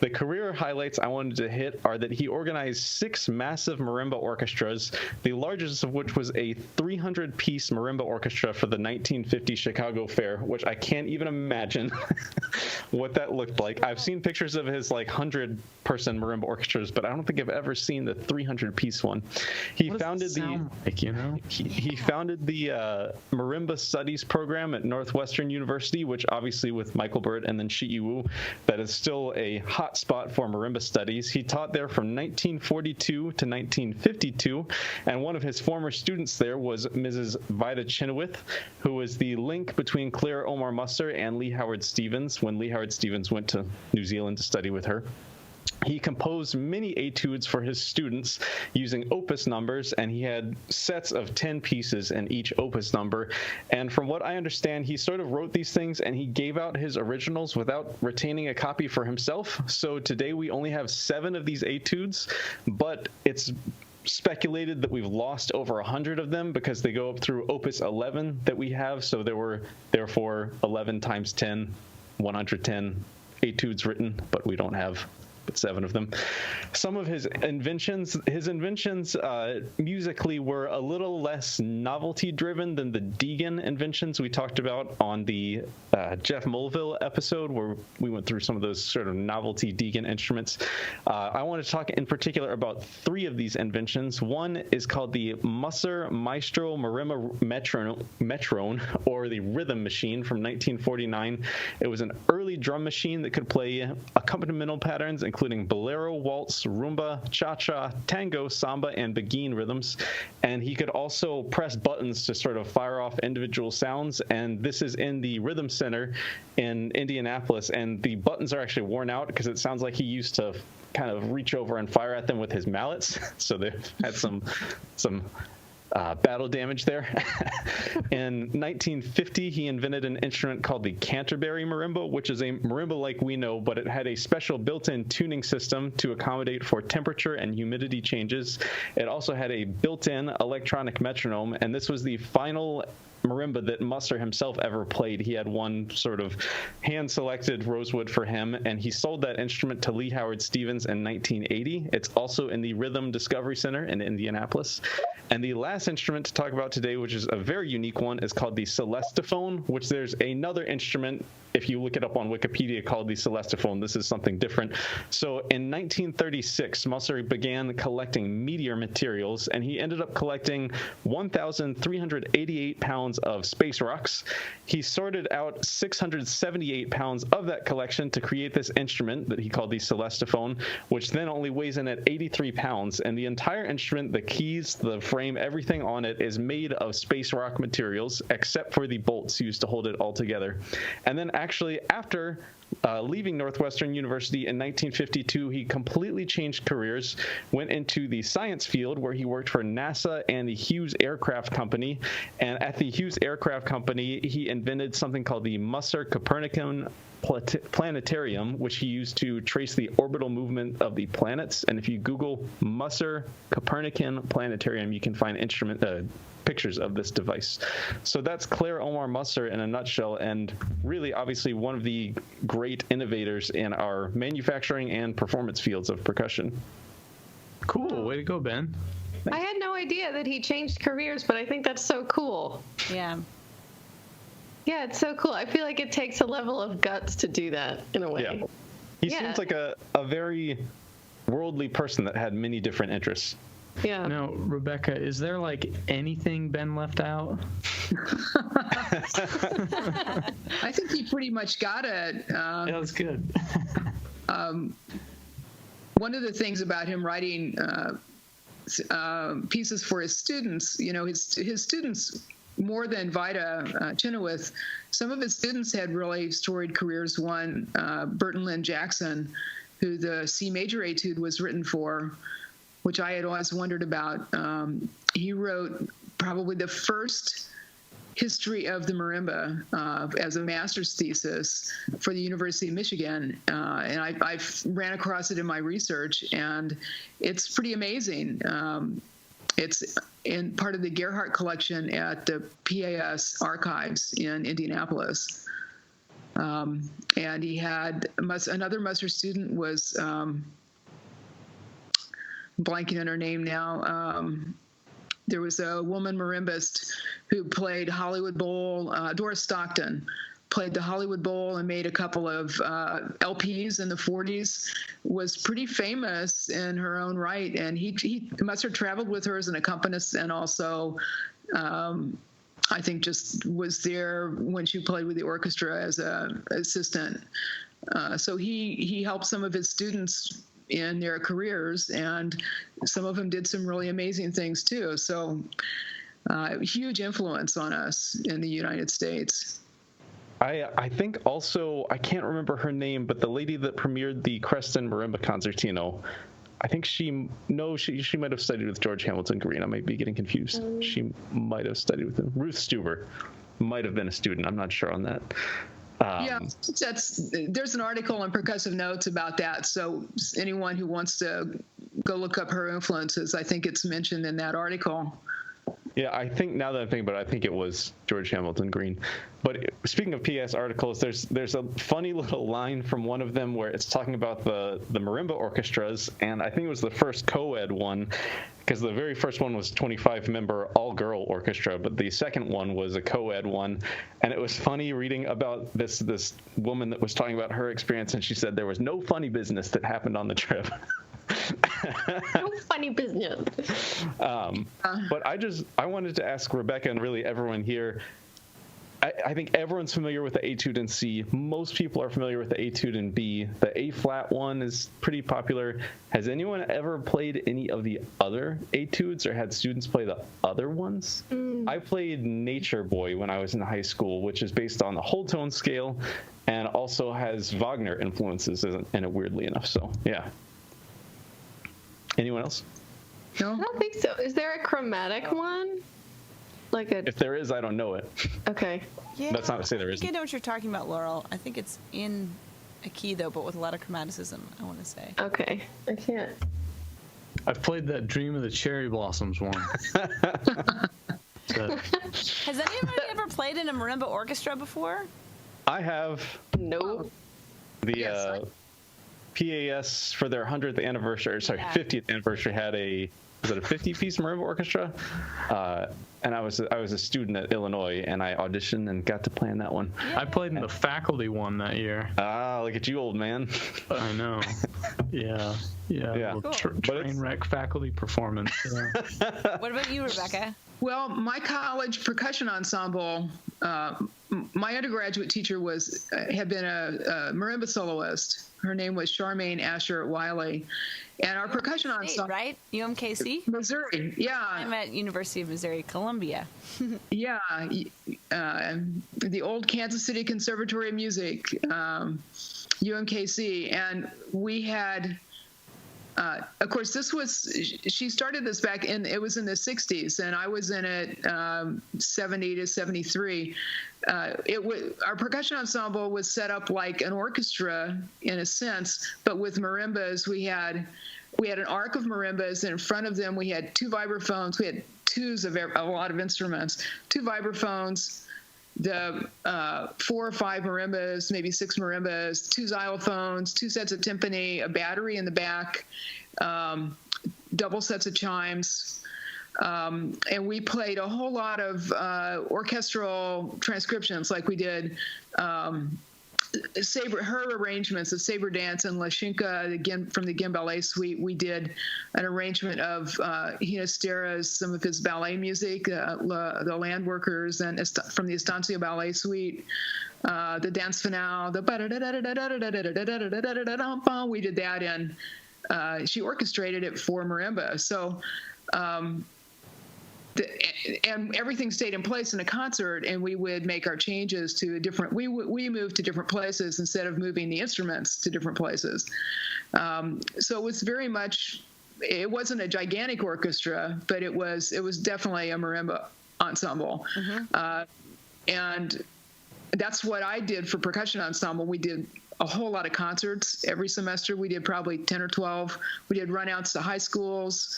The career highlights I wanted to hit are that he organized 6 massive marimba orchestras, the largest of which was a 300-piece marimba orchestra for the 1950 Chicago Fair, which I can't even imagine what that looked like. I've seen pictures of his 100-person marimba orchestras, but I don't think I've ever seen the 300-piece one. He founded he founded the Marimba Studies program at Northwestern University, which obviously with Michael Burt and then Shi Wu, that is still a hot spot for marimba studies. He taught there from 1942 to 1952, and one of his former students there was Mrs. Vida Chenoweth, who was the link between Clair Omar Musser and Lee Howard Stevens when Lee Howard Stevens went to New Zealand to study with her. He composed many etudes for his students using opus numbers, and he had sets of 10 pieces in each opus number. And from what I understand, he sort of wrote these things and he gave out his originals without retaining a copy for himself. So today we only have 7 of these etudes, but it's speculated that we've lost over 100 of them because they go up through opus 11 that we have. So there were therefore 11 times 10, 110 etudes written, but we don't have 7 of them. Some of his inventions musically were a little less novelty driven than the Deegan inventions we talked about on the Jeff Mulville episode, where we went through some of those sort of novelty Deegan instruments. I want to talk in particular about 3 of these inventions. One is called the Musser Maestro Marimba Metrone, or the Rhythm Machine, from 1949. It was an early drum machine that could play accompaniment patterns, including bolero, waltz, rumba, cha-cha, tango, samba, and beguine rhythms. And he could also press buttons to sort of fire off individual sounds. And this is in the Rhythm Center in Indianapolis. And the buttons are actually worn out because it sounds like he used to kind of reach over and fire at them with his mallets. So they've had some battle damage there. In 1950, he invented an instrument called the Canterbury Marimba, which is a marimba like we know, but it had a special built-in tuning system to accommodate for temperature and humidity changes. It also had a built-in electronic metronome, and this was the final marimba that Musser himself ever played. He had one sort of hand-selected rosewood for him, and he sold that instrument to Lee Howard Stevens in 1980. It's also in the Rhythm Discovery Center in Indianapolis. And the last instrument to talk about today, which is a very unique one, is called the celestiphone, which there's another instrument, if you look it up on Wikipedia, called the celestiphone. This is something different. So in 1936, Musser began collecting meteor materials, and he ended up collecting 1,388 pounds of space rocks. He sorted out 678 pounds of that collection to create this instrument that he called the celestiphone, which then only weighs in at 83 pounds. And the entire instrument, the keys, the frame, everything on it is made of space rock materials, except for the bolts used to hold it all together. And then actually, after leaving Northwestern University in 1952, he completely changed careers, went into the science field where he worked for NASA and the Hughes Aircraft Company. And at the Hughes Aircraft Company, he invented something called the Musser Copernican Planetarium, which he used to trace the orbital movement of the planets. And if you Google Musser Copernican Planetarium, you can find pictures of this device. So that's Clair Omar Musser in a nutshell, and really obviously one of the great innovators in our manufacturing and performance fields of percussion. Cool. Way to go, Ben. I had no idea that he changed careers, but I think that's so cool. Yeah. Yeah, it's so cool. I feel like it takes a level of guts to do that in a way. Yeah. He seems like a very worldly person that had many different interests. Yeah. Now, Rebecca, is there like anything Ben left out? I think he pretty much got it. Yeah, that's good. One of the things about him writing pieces for his students, his students, more than Vida Chenoweth, some of his students had really storied careers. One, Burton Lynn Jackson, who the C major etude was written for, which I had always wondered about. He wrote probably the first history of the marimba as a master's thesis for the University of Michigan. And I ran across it in my research, and it's pretty amazing. It's in part of the Gerhardt collection at the PAS archives in Indianapolis. And he had another Musser student was blanking on her name now. There was a woman marimbist who played Hollywood Bowl. Doris Stockton played the Hollywood Bowl and made a couple of LPs in the 40s, was pretty famous in her own right. And Musser traveled with her as an accompanist, and also I think just was there when she played with the orchestra as an assistant. So he helped some of his students in their careers, and some of them did some really amazing things too. So huge influence on us in the United States. I think also, I can't remember her name, but the lady that premiered the Creston Marimba Concertino, I think she might have studied with George Hamilton Green. I might be getting confused. She might have studied with him. Ruth Stuber might have been a student. I'm not sure on that. There's an article in Percussive Notes about that. So anyone who wants to go look up her influences, I think it's mentioned in that article. Yeah, I think now that I'm thinking about it, I think it was George Hamilton Green. But speaking of PS articles, there's a funny little line from one of them where it's talking about the marimba orchestras, and I think it was the first co-ed one, because the very first one was 25-member all-girl orchestra, but the second one was a co-ed one. And it was funny reading about this woman that was talking about her experience, and she said there was no funny business that happened on the trip. No funny business. But I wanted to ask Rebecca and really everyone here, I think everyone's familiar with the etude in C. Most people are familiar with the etude in B. The A-flat one is pretty popular. Has anyone ever played any of the other etudes or had students play the other ones? I played Nature Boy when I was in high school, which is based on the whole tone scale and also has Wagner influences in it, weirdly enough. So, yeah. Anyone else? No? I don't think so. Is there a chromatic one? If there is, I don't know it. Okay. Yeah, that's not to say there isn't. I know what you're talking about, Laurel. I think it's in a key, though, but with a lot of chromaticism, I want to say. Okay. I can't. I've played that Dream of the Cherry Blossoms one. That's it. Has anybody ever played in a marimba orchestra before? I have. No. The PAS for their 100th anniversary, 50th anniversary, had a 50-piece marimba orchestra, and I was a student at Illinois, and I auditioned and got to play in that one. I played in the faculty one that year. Ah, look at you, old man. I know. Yeah. Cool. Train wreck faculty performance. Yeah. What about you, Rebecca? Well, my college percussion ensemble, my undergraduate teacher had been a marimba soloist. Her name was Charmaine Asher Wiley. And our percussion ensemble. Right? UMKC? Missouri, yeah. I'm at University of Missouri, Columbia. Yeah. The old Kansas City Conservatory of Music, UMKC. And we had. Of course, she started this it was in the 60s, and I was in it 70 to 73. Our percussion ensemble was set up like an orchestra in a sense, but with marimbas. We had an arc of marimbas, and in front of them we had two vibraphones. We had twos of a lot of instruments, two vibraphones, the 4 or 5 marimbas, maybe 6 marimbas, 2 xylophones, 2 sets of timpani, a battery in the back, double sets of chimes. And we played a whole lot of orchestral transcriptions, like we did her arrangements of Sabre Dance and Lashinka, again from the Gim Ballet Suite. We did an arrangement of Ginastera's, some of his ballet music, the Land Workers, and from the Estancia Ballet Suite, the Dance Finale, the we did that, and she orchestrated it for marimba. So. And everything stayed in place in a concert, and we would make our changes to we moved to different places instead of moving the instruments to different places. So it was very much, it wasn't a gigantic orchestra, but it was definitely a marimba ensemble. Mm-hmm. And that's what I did for percussion ensemble. We did a whole lot of concerts every semester. We did probably 10 or 12. We did runouts to high schools.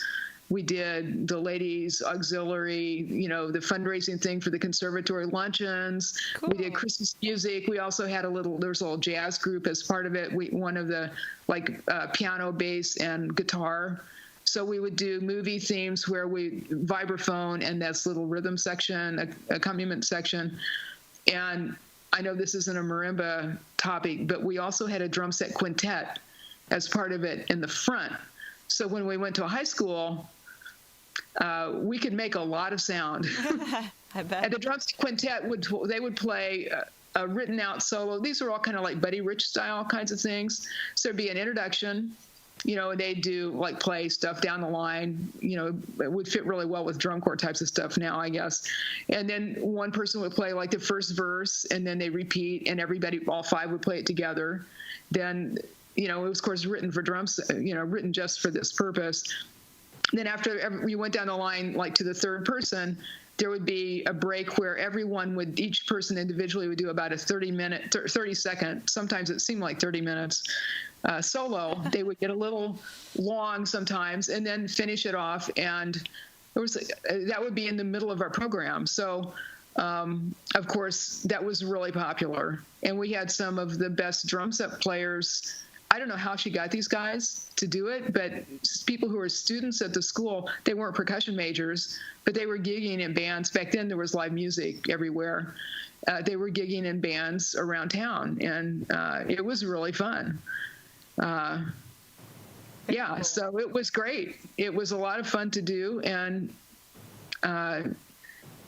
We did the ladies' auxiliary, the fundraising thing for the conservatory luncheons. Cool. We did Christmas music. We also had there was a little jazz group as part of it. One of the piano, bass, and guitar. So we would do movie themes where vibraphone and that's little rhythm section, accompaniment section. And I know this isn't a marimba topic, but we also had a drum set quintet as part of it in the front. So when we went to a high school, we could make a lot of sound. I bet. And the drum quintet would play a written out solo. These are all kind of like Buddy Rich style kinds of things. So there'd be an introduction, and they'd do play stuff down the line. It would fit really well with drum corps types of stuff now, I guess. And then one person would play the first verse, and then they repeat, and all 5 would play it together. Then it was, of course, written for drums, written just for this purpose. Then after you went down the line, to the third person, there would be a break where each person individually would do about a 30-second, sometimes it seemed like 30 minutes, solo. They would get a little long sometimes and then finish it off. And that would be in the middle of our program. So, of course, that was really popular. And we had some of the best drum set players. I don't know how she got these guys to do it, but people who were students at the school, they weren't percussion majors, but they were gigging in bands. Back then, there was live music everywhere. They were gigging in bands around town, and it was really fun. Yeah, so it was great. It was a lot of fun to do, and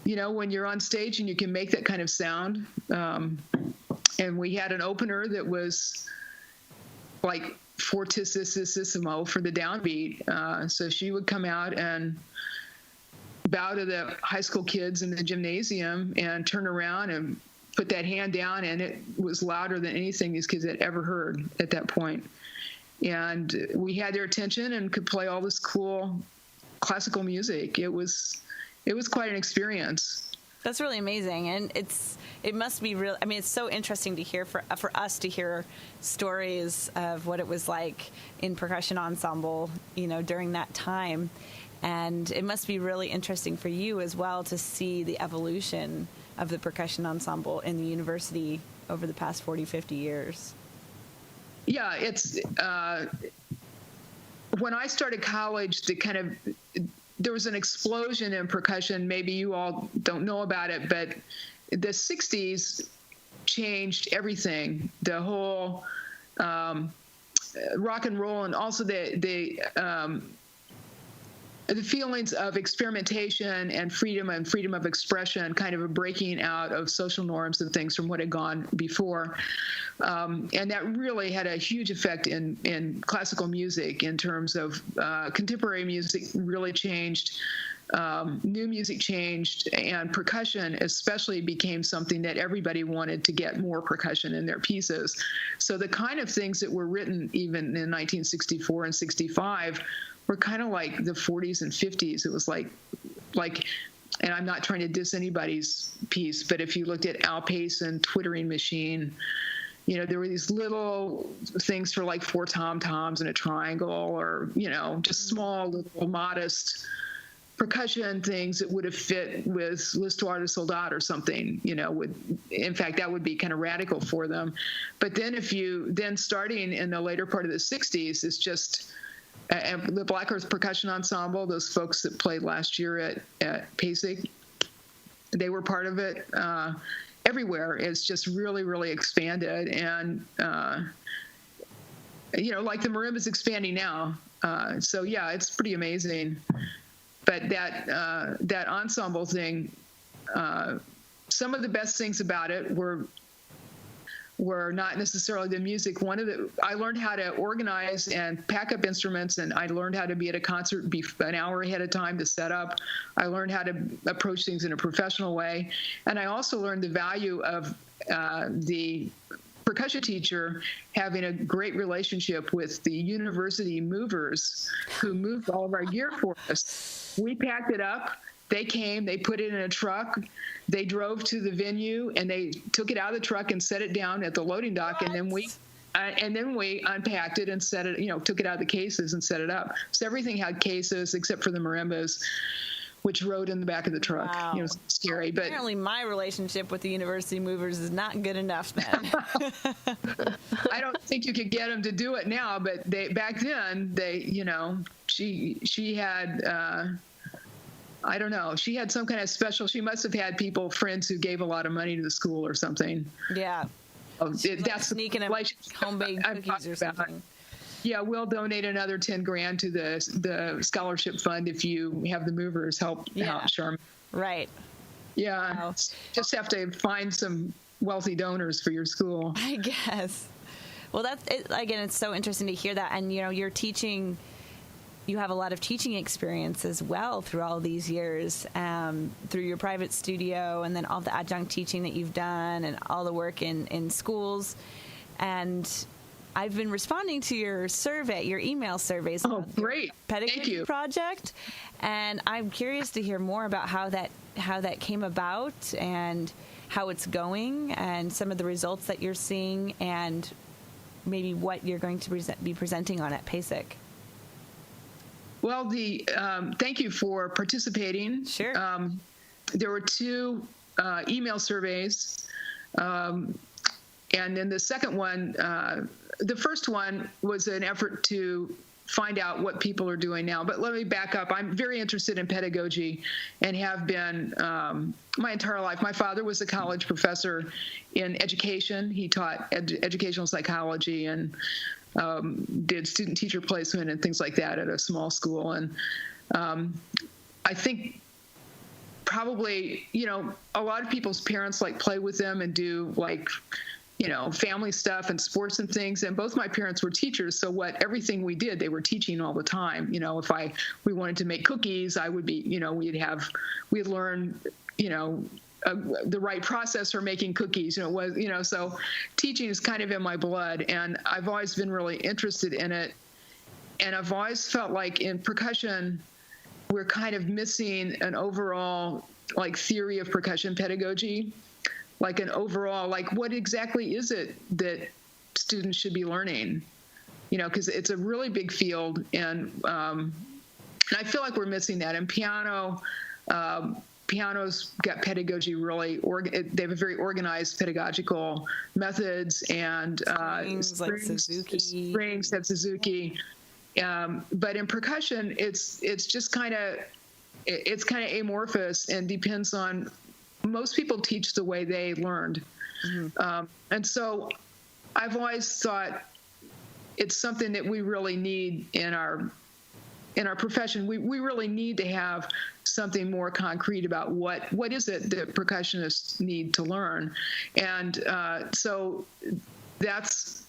when you're on stage and you can make that kind of sound, and we had an opener that was fortissimo for the downbeat. So she would come out and bow to the high school kids in the gymnasium and turn around and put that hand down, and it was louder than anything these kids had ever heard at that point. And we had their attention and could play all this cool classical music. It was quite an experience. That's really amazing, and it must be real. I mean, it's so interesting to hear for us to hear stories of what it was like in percussion ensemble, during that time. And it must be really interesting for you as well to see the evolution of the percussion ensemble in the university over the past 40, 50 years. Yeah, it's when I started college, there was an explosion in percussion. Maybe you all don't know about it, but the 60s changed everything. The whole rock and roll, and also the feelings of experimentation and freedom of expression, kind of a breaking out of social norms and things from what had gone before. And that really had a huge effect in classical music in terms of contemporary music really changed. New music changed, and percussion especially became something that everybody wanted to get more percussion in their pieces. So the kind of things that were written even in 1964 and 65 were kind of like the 40s and 50s. It was like, and I'm not trying to diss anybody's piece, but if you looked at Al Payson, Twittering Machine, there were these little things for like 4 tom-toms and a triangle, or, just small, little, modest percussion things that would have fit with L'Histoire de Soldat or something, in fact, that would be kind of radical for them. But then starting in the later part of the 60s, it's just, the Black Earth Percussion Ensemble, those folks that played last year at PASIC, they were part of it. Everywhere, it's just really, really expanded. And, like the Marimba's expanding now. So, yeah, it's pretty amazing. But that ensemble thing, some of the best things about it were not necessarily the music. I learned how to organize and pack up instruments, and I learned how to be at a concert an hour ahead of time to set up. I learned how to approach things in a professional way. And I also learned the value of the percussion teacher having a great relationship with the university movers who moved all of our gear for us. We packed it up. They came, they put it in a truck, they drove to the venue, and they took it out of the truck and set it down at the loading dock. What? And then we unpacked it and set it, took it out of the cases and set it up. So everything had cases except for the marimbas, which rode in the back of the truck. Wow. It's scary. But apparently my relationship with the university movers is not good enough then. I don't think you could get them to do it now, but back then, she had... I don't know. She had some kind of special. She must have had friends who gave a lot of money to the school or something. Yeah. That's sneaking in home-baked cookies or something. Yeah, we'll donate another $10,000 to the scholarship fund if you have the movers help out, Sharma. Right. Yeah. Wow. Just have to find some wealthy donors for your school, I guess. Well, again, it's so interesting to hear that, and you're teaching. You have a lot of teaching experience as well through all these years, through your private studio, and then all the adjunct teaching that you've done, and all the work in schools. And I've been responding to your email surveys. Oh, great! Pedagogy project, and I'm curious to hear more about how that came about and how it's going, and some of the results that you're seeing, and maybe what you're going to be presenting on at PASIC. Well, thank you for participating. Sure. There were 2 email surveys, and then the second one, the first one was an effort to find out what people are doing now. But let me back up. I'm very interested in pedagogy and have been my entire life. My father was a college professor in education. He taught educational psychology and did student-teacher placement and things like that at a small school. And I think probably, a lot of people's parents play with them and do family stuff and sports and things. And both my parents were teachers. So everything we did, they were teaching all the time. If we wanted to make cookies, I would be, we'd learn, the right process for making cookies, so teaching is kind of in my blood, and I've always been really interested in it. And I've always felt like in percussion, we're kind of missing an overall theory of percussion pedagogy, an overall, what exactly is it that students should be learning? Because it's a really big field, and And I feel like we're missing that. In piano, piano's got pedagogy really, they have a very organized pedagogical methods and springs like Suzuki. Springs at Suzuki. But in percussion, it's just kind of amorphous and depends on, most people teach the way they learned. Mm-hmm. And so I've always thought it's something that we really need in our profession. We really need to have something more concrete about what is it that percussionists need to learn. And so this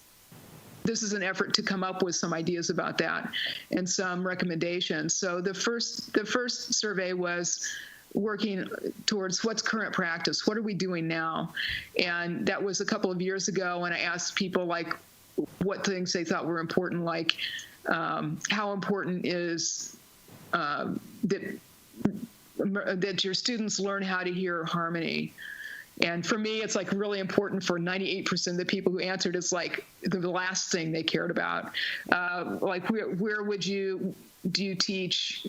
is an effort to come up with some ideas about that and some recommendations. So the first survey was working towards what's current practice, what are we doing now? And that was a couple of years ago, and I asked people like what things they thought were important, like how important is that your students learn how to hear harmony. And for me, it's like really important. For 98% of the people who answered, it's like the last thing they cared about. Like where do you teach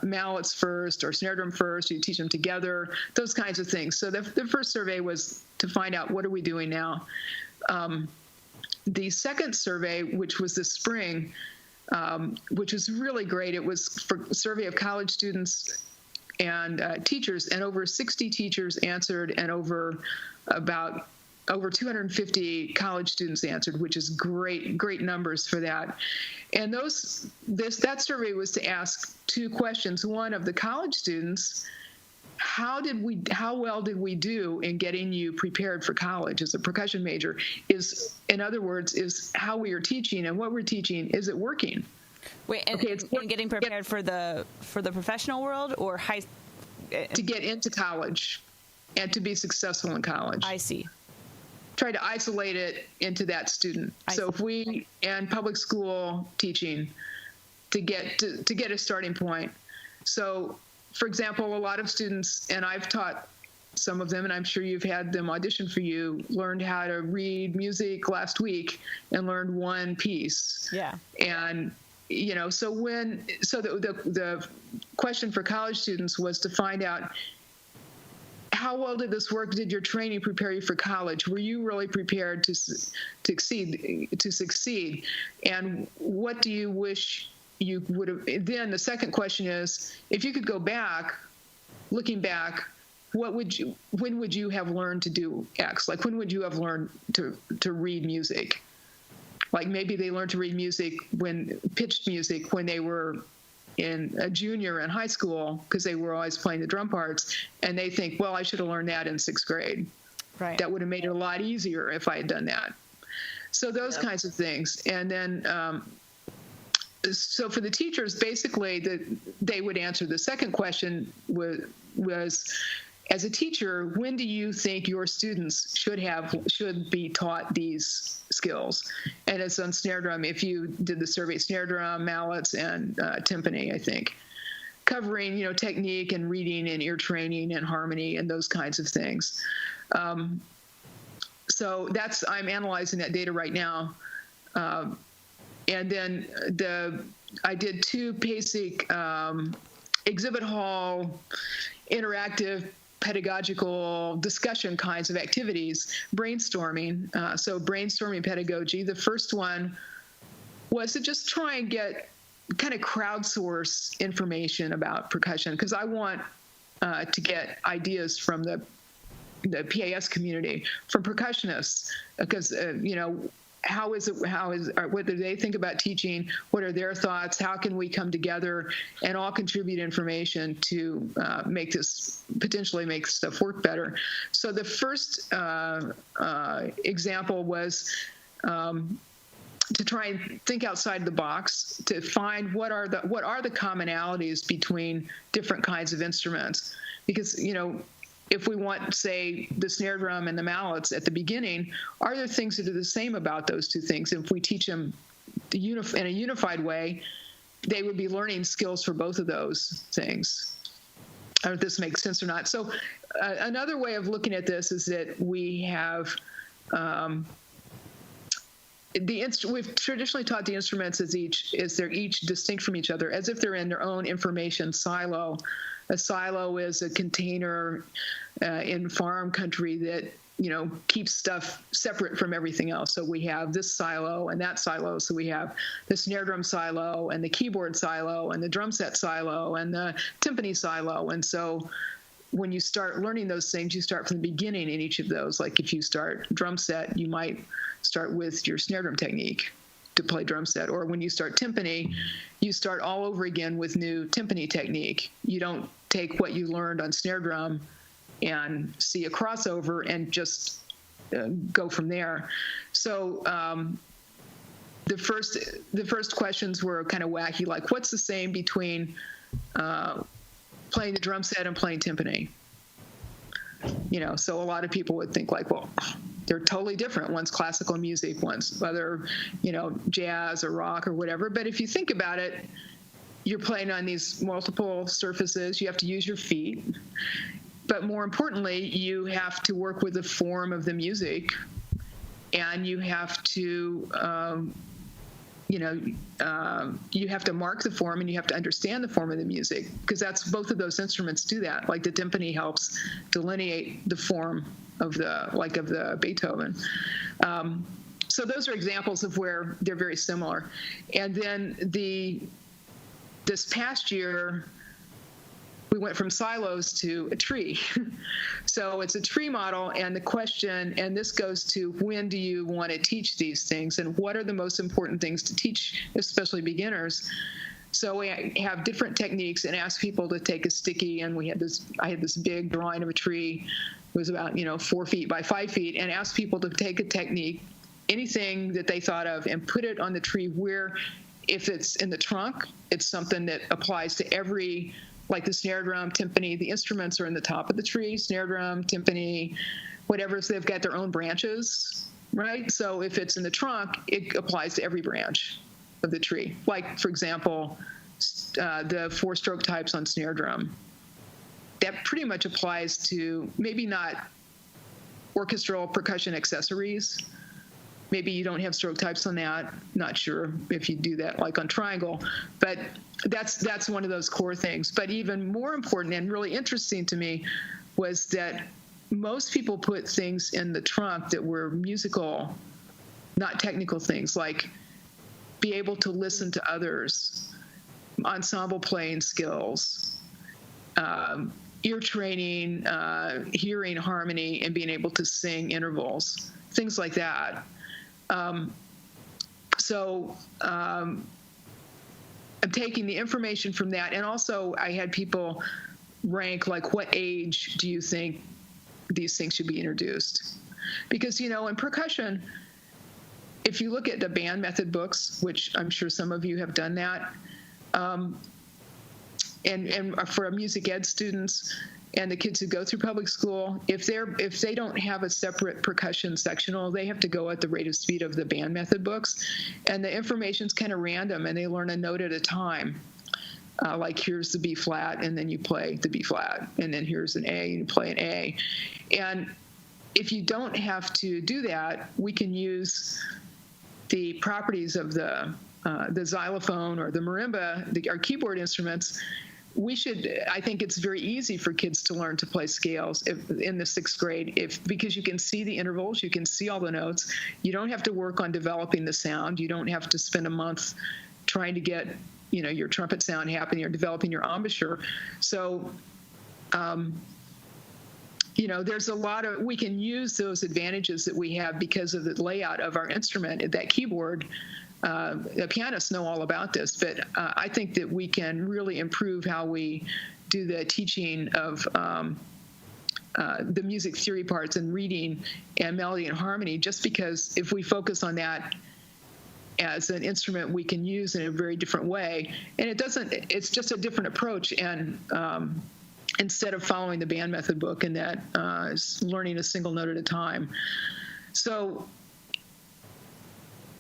mallets first or snare drum first? Do you teach them together? Those kinds of things. So the first survey was to find out, what are we doing now? The second survey, which was this spring, which was really great. It was for a survey of college students and teachers, and over 60 teachers answered, and over 250 college students answered, which is great numbers for that. And that survey was to ask two questions. One, of the college students, how well did we do in getting you prepared for college as a percussion major? In other words, is how we are teaching and what we're teaching, is it working? Wait, and getting prepared for the professional world, or to get into college and to be successful in college. I see. Try to isolate it into that student. If we, and public school teaching, to get a starting point. So, for example, a lot of students, and I've taught some of them, and I'm sure you've had them audition for you, learned how to read music last week and learned one piece. Yeah. And so the question for college students was to find out, how well did this work? Did your training prepare you for college? Were you really prepared to succeed? And what do you wish you would have? Then the second question is, if you could go back, looking back, when would you have learned to do X? Like, when would you have learned to read music? Like, maybe they learned to read pitched music when they were in a junior in high school, because they were always playing the drum parts, and they think, well, I should have learned that in 6th grade. Right. That would have made it a lot easier if I had done that. So those kinds of things. And then, so for the teachers, basically, they would answer the second question was, as a teacher, when do you think your students should be taught these skills? And it's on snare drum. If you did the survey, snare drum, mallets, and timpani, I think, covering technique and reading and ear training and harmony and those kinds of things. So I'm analyzing that data right now. And then I did 2 PASIC exhibit hall interactive pedagogical discussion kinds of activities, brainstorming. So brainstorming pedagogy. The first one was to just try and get kind of crowdsource information about percussion, because I want to get ideas from the PAS community, from percussionists, because what do they think about teaching? What are their thoughts? How can we come together and all contribute information to potentially make stuff work better? So the first example was to try and think outside the box, to find what are the commonalities between different kinds of instruments, because if we want, say, the snare drum and the mallets at the beginning, are there things that are the same about those two things? If we teach them in a unified way, they would be learning skills for both of those things. I don't know if this makes sense or not. So another way of looking at this is that we have we've traditionally taught the instruments as they're each distinct from each other, as if they're in their own information silo. A silo is a container in farm country that keeps stuff separate from everything else. So we have this silo and that silo. So we have the snare drum silo and the keyboard silo and the drum set silo and the timpani silo. And so when you start learning those things, you start from the beginning in each of those. Like if you start drum set, you might start with your snare drum technique to play drum set. Or when you start timpani, you start all over again with new timpani technique. You don't take what you learned on snare drum and see a crossover and just go from there. So the first questions were kind of wacky, like what's the same between playing the drum set and playing timpani? So a lot of people would think like, well, they're totally different. One's classical music, one's other, jazz or rock or whatever. But if you think about it, you're playing on these multiple surfaces. You have to use your feet. But more importantly, you have to work with the form of the music, and you have to, you have to mark the form, and you have to understand the form of the music, because both of those instruments do that. Like the timpani helps delineate the form of the Beethoven. So those are examples of where they're very similar. And then this past year, we went from silos to a tree. So it's a tree model, and the question, and this goes to when do you want to teach these things, and what are the most important things to teach, especially beginners? So we have different techniques and ask people to take a sticky, and I had this big drawing of a tree. It was about 4 feet by 5 feet, and asked people to take a technique, anything that they thought of, and put it on the tree where, if it's in the trunk, it's something that applies to every, like the snare drum, timpani, the instruments are in the top of the tree, snare drum, timpani, whatever, so they've got their own branches, right? So if it's in the trunk, it applies to every branch of the tree. Like, for example, the 4-stroke types on snare drum. That pretty much applies to maybe not orchestral percussion accessories. Maybe you don't have stroke types on that. Not sure if you do that like on triangle, but that's one of those core things. But even more important and really interesting to me was that most people put things in the trunk that were musical, not technical things, like be able to listen to others, ensemble playing skills, ear training, hearing harmony, and being able to sing intervals, things like that. So I'm taking the information from that, and also I had people rank, like, what age do you think these things should be introduced? Because, in percussion, if you look at the band method books, which I'm sure some of you have done that, and for music ed students and the kids who go through public school, if they don't have a separate percussion sectional, they have to go at the rate of speed of the band method books, and the information's kind of random, and they learn a note at a time. Like, here's the B flat, and then you play the B flat, and then here's an A, and you play an A. And if you don't have to do that, we can use the properties of the xylophone or the marimba, our keyboard instruments. I think it's very easy for kids to learn to play scales in the 6th grade, because you can see the intervals, you can see all the notes. You don't have to work on developing the sound. You don't have to spend a month trying to get, your trumpet sound happening or developing your embouchure. So, there's a lot of, we can use those advantages that we have because of the layout of our instrument, that keyboard. The pianists know all about this, but I think that we can really improve how we do the teaching of the music theory parts and reading and melody and harmony, just because if we focus on that as an instrument we can use in a very different way, and it's just a different approach, and instead of following the band method book and that learning a single note at a time. So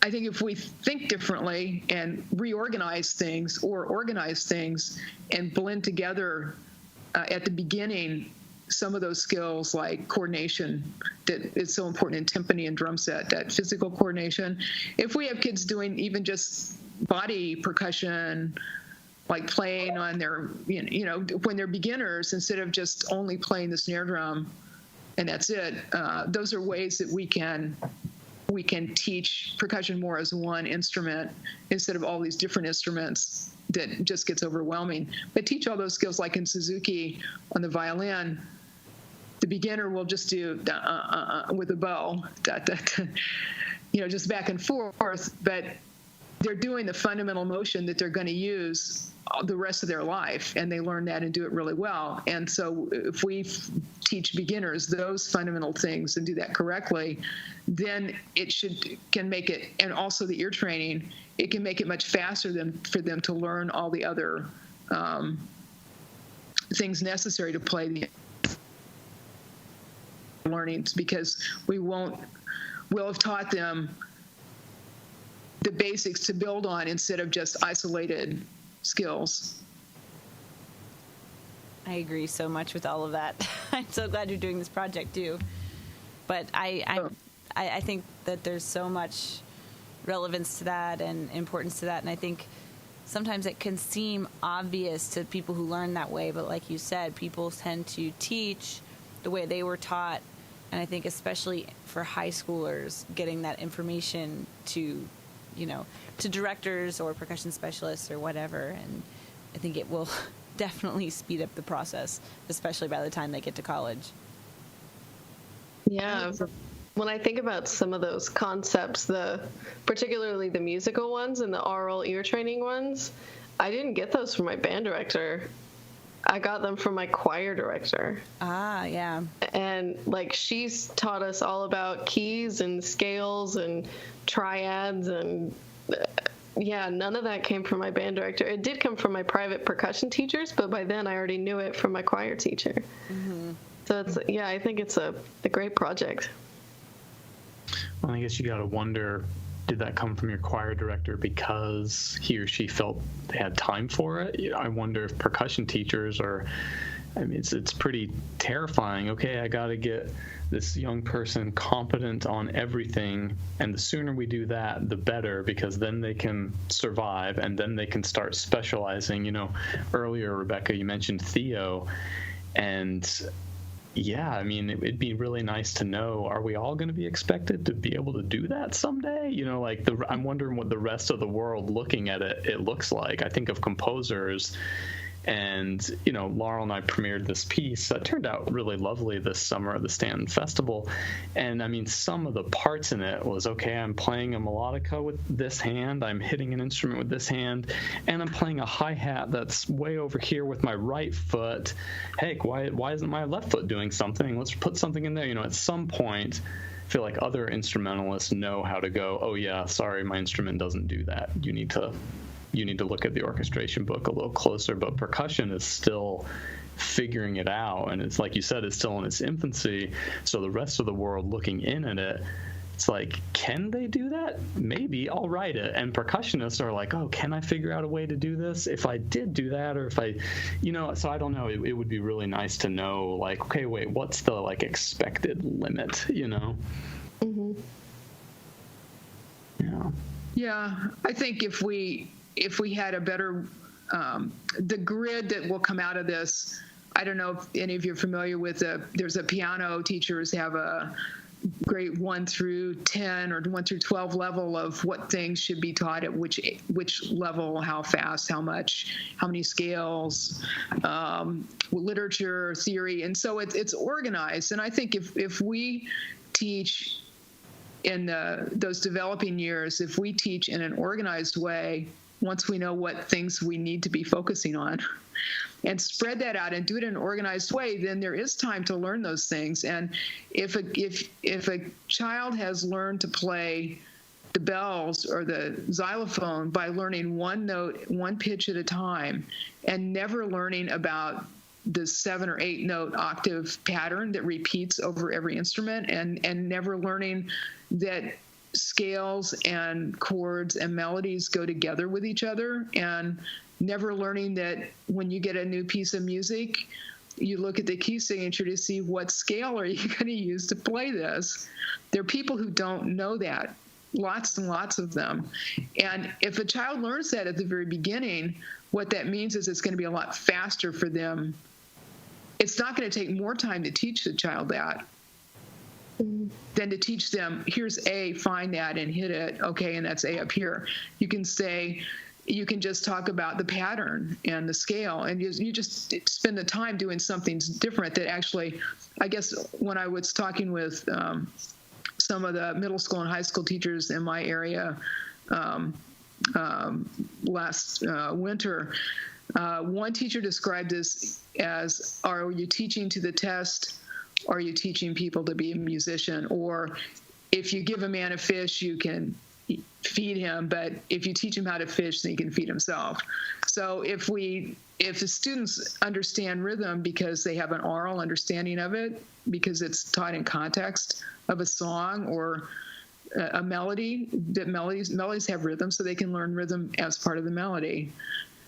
I think if we think differently and reorganize things or organize things and blend together at the beginning some of those skills like coordination that is so important in timpani and drum set, that physical coordination. If we have kids doing even just body percussion, like playing on their, when they're beginners, instead of just only playing the snare drum and that's it, those are ways that we can teach percussion more as one instrument instead of all these different instruments that just gets overwhelming. But teach all those skills, like in Suzuki on the violin, the beginner will just do with a bow, just back and forth, but they're doing the fundamental motion that they're going to use the rest of their life, and they learn that and do it really well. And so if we teach beginners those fundamental things and do that correctly, then it can make it, and also the ear training, it can make it much faster for them to learn all the other things necessary to play the learnings, because we'll have taught them the basics to build on instead of just isolated skills. I agree so much with all of that. I'm so glad you're doing this project too. But I think that there's so much relevance to that and importance to that, and I think sometimes it can seem obvious to people who learn that way, but like you said, people tend to teach the way they were taught, and I think especially for high schoolers, getting that information to directors or percussion specialists or whatever, and I think it will definitely speed up the process, especially by the time they get to college. Yeah. When I think about some of those concepts, particularly the musical ones and the oral ear training ones, I didn't get those from my band director. I got them from my choir director. Ah, yeah. And she's taught us all about keys and scales and triads, and none of that came from my band director. It did come from my private percussion teachers, but by then I already knew it from my choir teacher. Mm-hmm. So I think it's a great project. Well, I guess you got to wonder, did that come from your choir director because he or she felt they had time for it? I wonder if percussion teachers it's pretty terrifying. Okay, I got to get this young person competent on everything, and the sooner we do that, the better, because then they can survive and then they can start specializing. Earlier, Rebecca, you mentioned Theo, and yeah, it'd be really nice to know, are we all going to be expected to be able to do that someday? I'm wondering what the rest of the world looking at it looks like. I think of composers, and, Laurel and I premiered this piece that turned out really lovely this summer at the Stanton Festival. And some of the parts in it was, okay, I'm playing a melodica with this hand, I'm hitting an instrument with this hand, and I'm playing a hi-hat that's way over here with my right foot. Heck, why isn't my left foot doing something? Let's put something in there. At some point, I feel like other instrumentalists know how to go, oh yeah, sorry, my instrument doesn't do that. You need to look at the orchestration book a little closer, but percussion is still figuring it out, and it's like you said, it's still in its infancy. So the rest of the world looking in at it, it's like, can they do that? Maybe I'll write it. And percussionists are like, oh, can I figure out a way to do this if I did do that, or if I, so I don't know. It would be really nice to know, okay, wait, what's the expected limit? Mm-hmm. Yeah, I think if we had a better, the grid that will come out of this, I don't know if any of you are familiar with there's a piano teachers have a grade 1 through 10 or 1 through 12 level of what things should be taught at which level, how fast, how much, how many scales, literature, theory. And so it's organized. And I think if we teach in those developing years, if we teach in an organized way, once we know what things we need to be focusing on, and spread that out and do it in an organized way, then there is time to learn those things. And if a child has learned to play the bells or the xylophone by learning one note, one pitch at a time, and never learning about the 7 or 8 note octave pattern that repeats over every instrument, and never learning that scales and chords and melodies go together with each other, and never learning that when you get a new piece of music, you look at the key signature to see what scale are you going to use to play this. There are people who don't know that, lots and lots of them. And if a child learns that at the very beginning, what that means is it's going to be a lot faster for them. It's not going to take more time to teach the child that than to teach them, here's A, find that and hit it. Okay, and that's A up here. You can just talk about the pattern and the scale, and you just spend the time doing something different that actually, I guess when I was talking with some of the middle school and high school teachers in my area last winter, one teacher described this as, are you teaching to the test? Are you teaching people to be a musician? Or if you give a man a fish, you can feed him, but if you teach him how to fish, then he can feed himself. So if the students understand rhythm because they have an oral understanding of it, because it's taught in context of a song or a melody, that melodies have rhythm, so they can learn rhythm as part of the melody,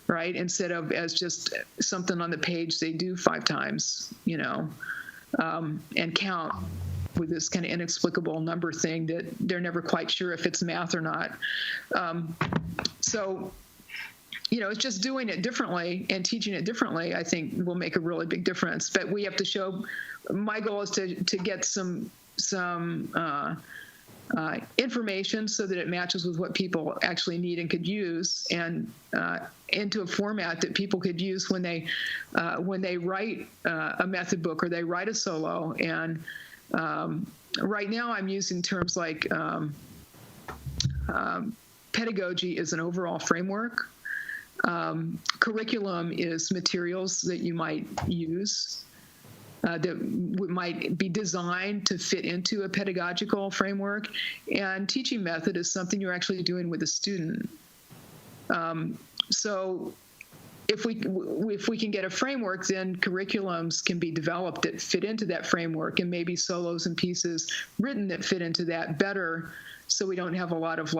right? Instead of as just something on the page they do 5 times, and count with this kind of inexplicable number thing that they're never quite sure if it's math or not. So, it's just doing it differently and teaching it differently, I think, will make a really big difference. But we have to show, my goal is to get some information so that it matches with what people actually need and could use, and into a format that people could use when they write a method book or they write a solo. And right now I'm using terms like pedagogy is an overall framework. Curriculum is materials that you might use that might be designed to fit into a pedagogical framework. And teaching method is something you're actually doing with a student. So if we can get a framework, then curriculums can be developed that fit into that framework, and maybe solos and pieces written that fit into that better, so we don't have a lot of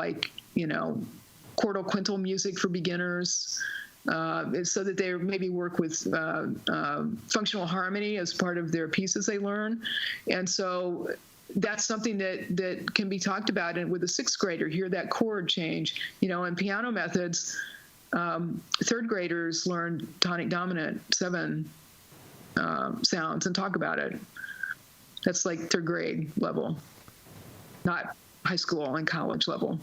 quartal quintal music for beginners, so that they maybe work with functional harmony as part of their pieces they learn. And so that's something that can be talked about with a 6th grader, hear that chord change. In piano methods, 3rd graders learn tonic dominant 7 sounds and talk about it. That's like 3rd grade level, not high school and college level.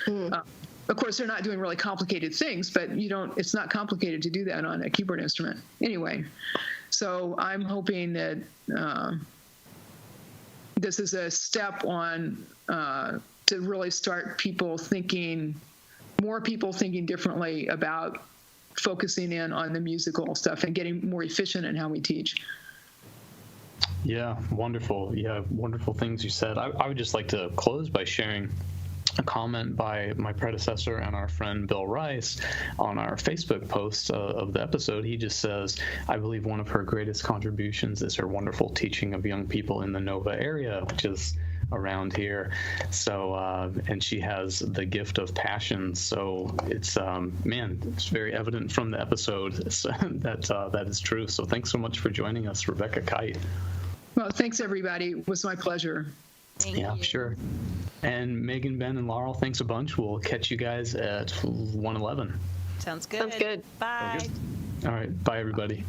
Of course, they're not doing really complicated things, but it's not complicated to do that on a keyboard instrument. Anyway, so I'm hoping that this is a step on to really start more people thinking differently about focusing in on the musical stuff and getting more efficient in how we teach. Yeah, wonderful. Yeah, wonderful things you said. I would just like to close by sharing a comment by my predecessor and our friend Bill Rice on our Facebook post of the episode. He just says, I believe one of her greatest contributions is her wonderful teaching of young people in the Nova area, which is around here. So, and she has the gift of passion. So it's, it's very evident from the episode that is true. So thanks so much for joining us, Rebecca Kite. Well, thanks everybody. It was my pleasure. Thank you. Sure. And Megan, Ben, and Laurel, thanks a bunch. We'll catch you guys at 1:11. Sounds good. Sounds good. Bye. All right. Bye, everybody.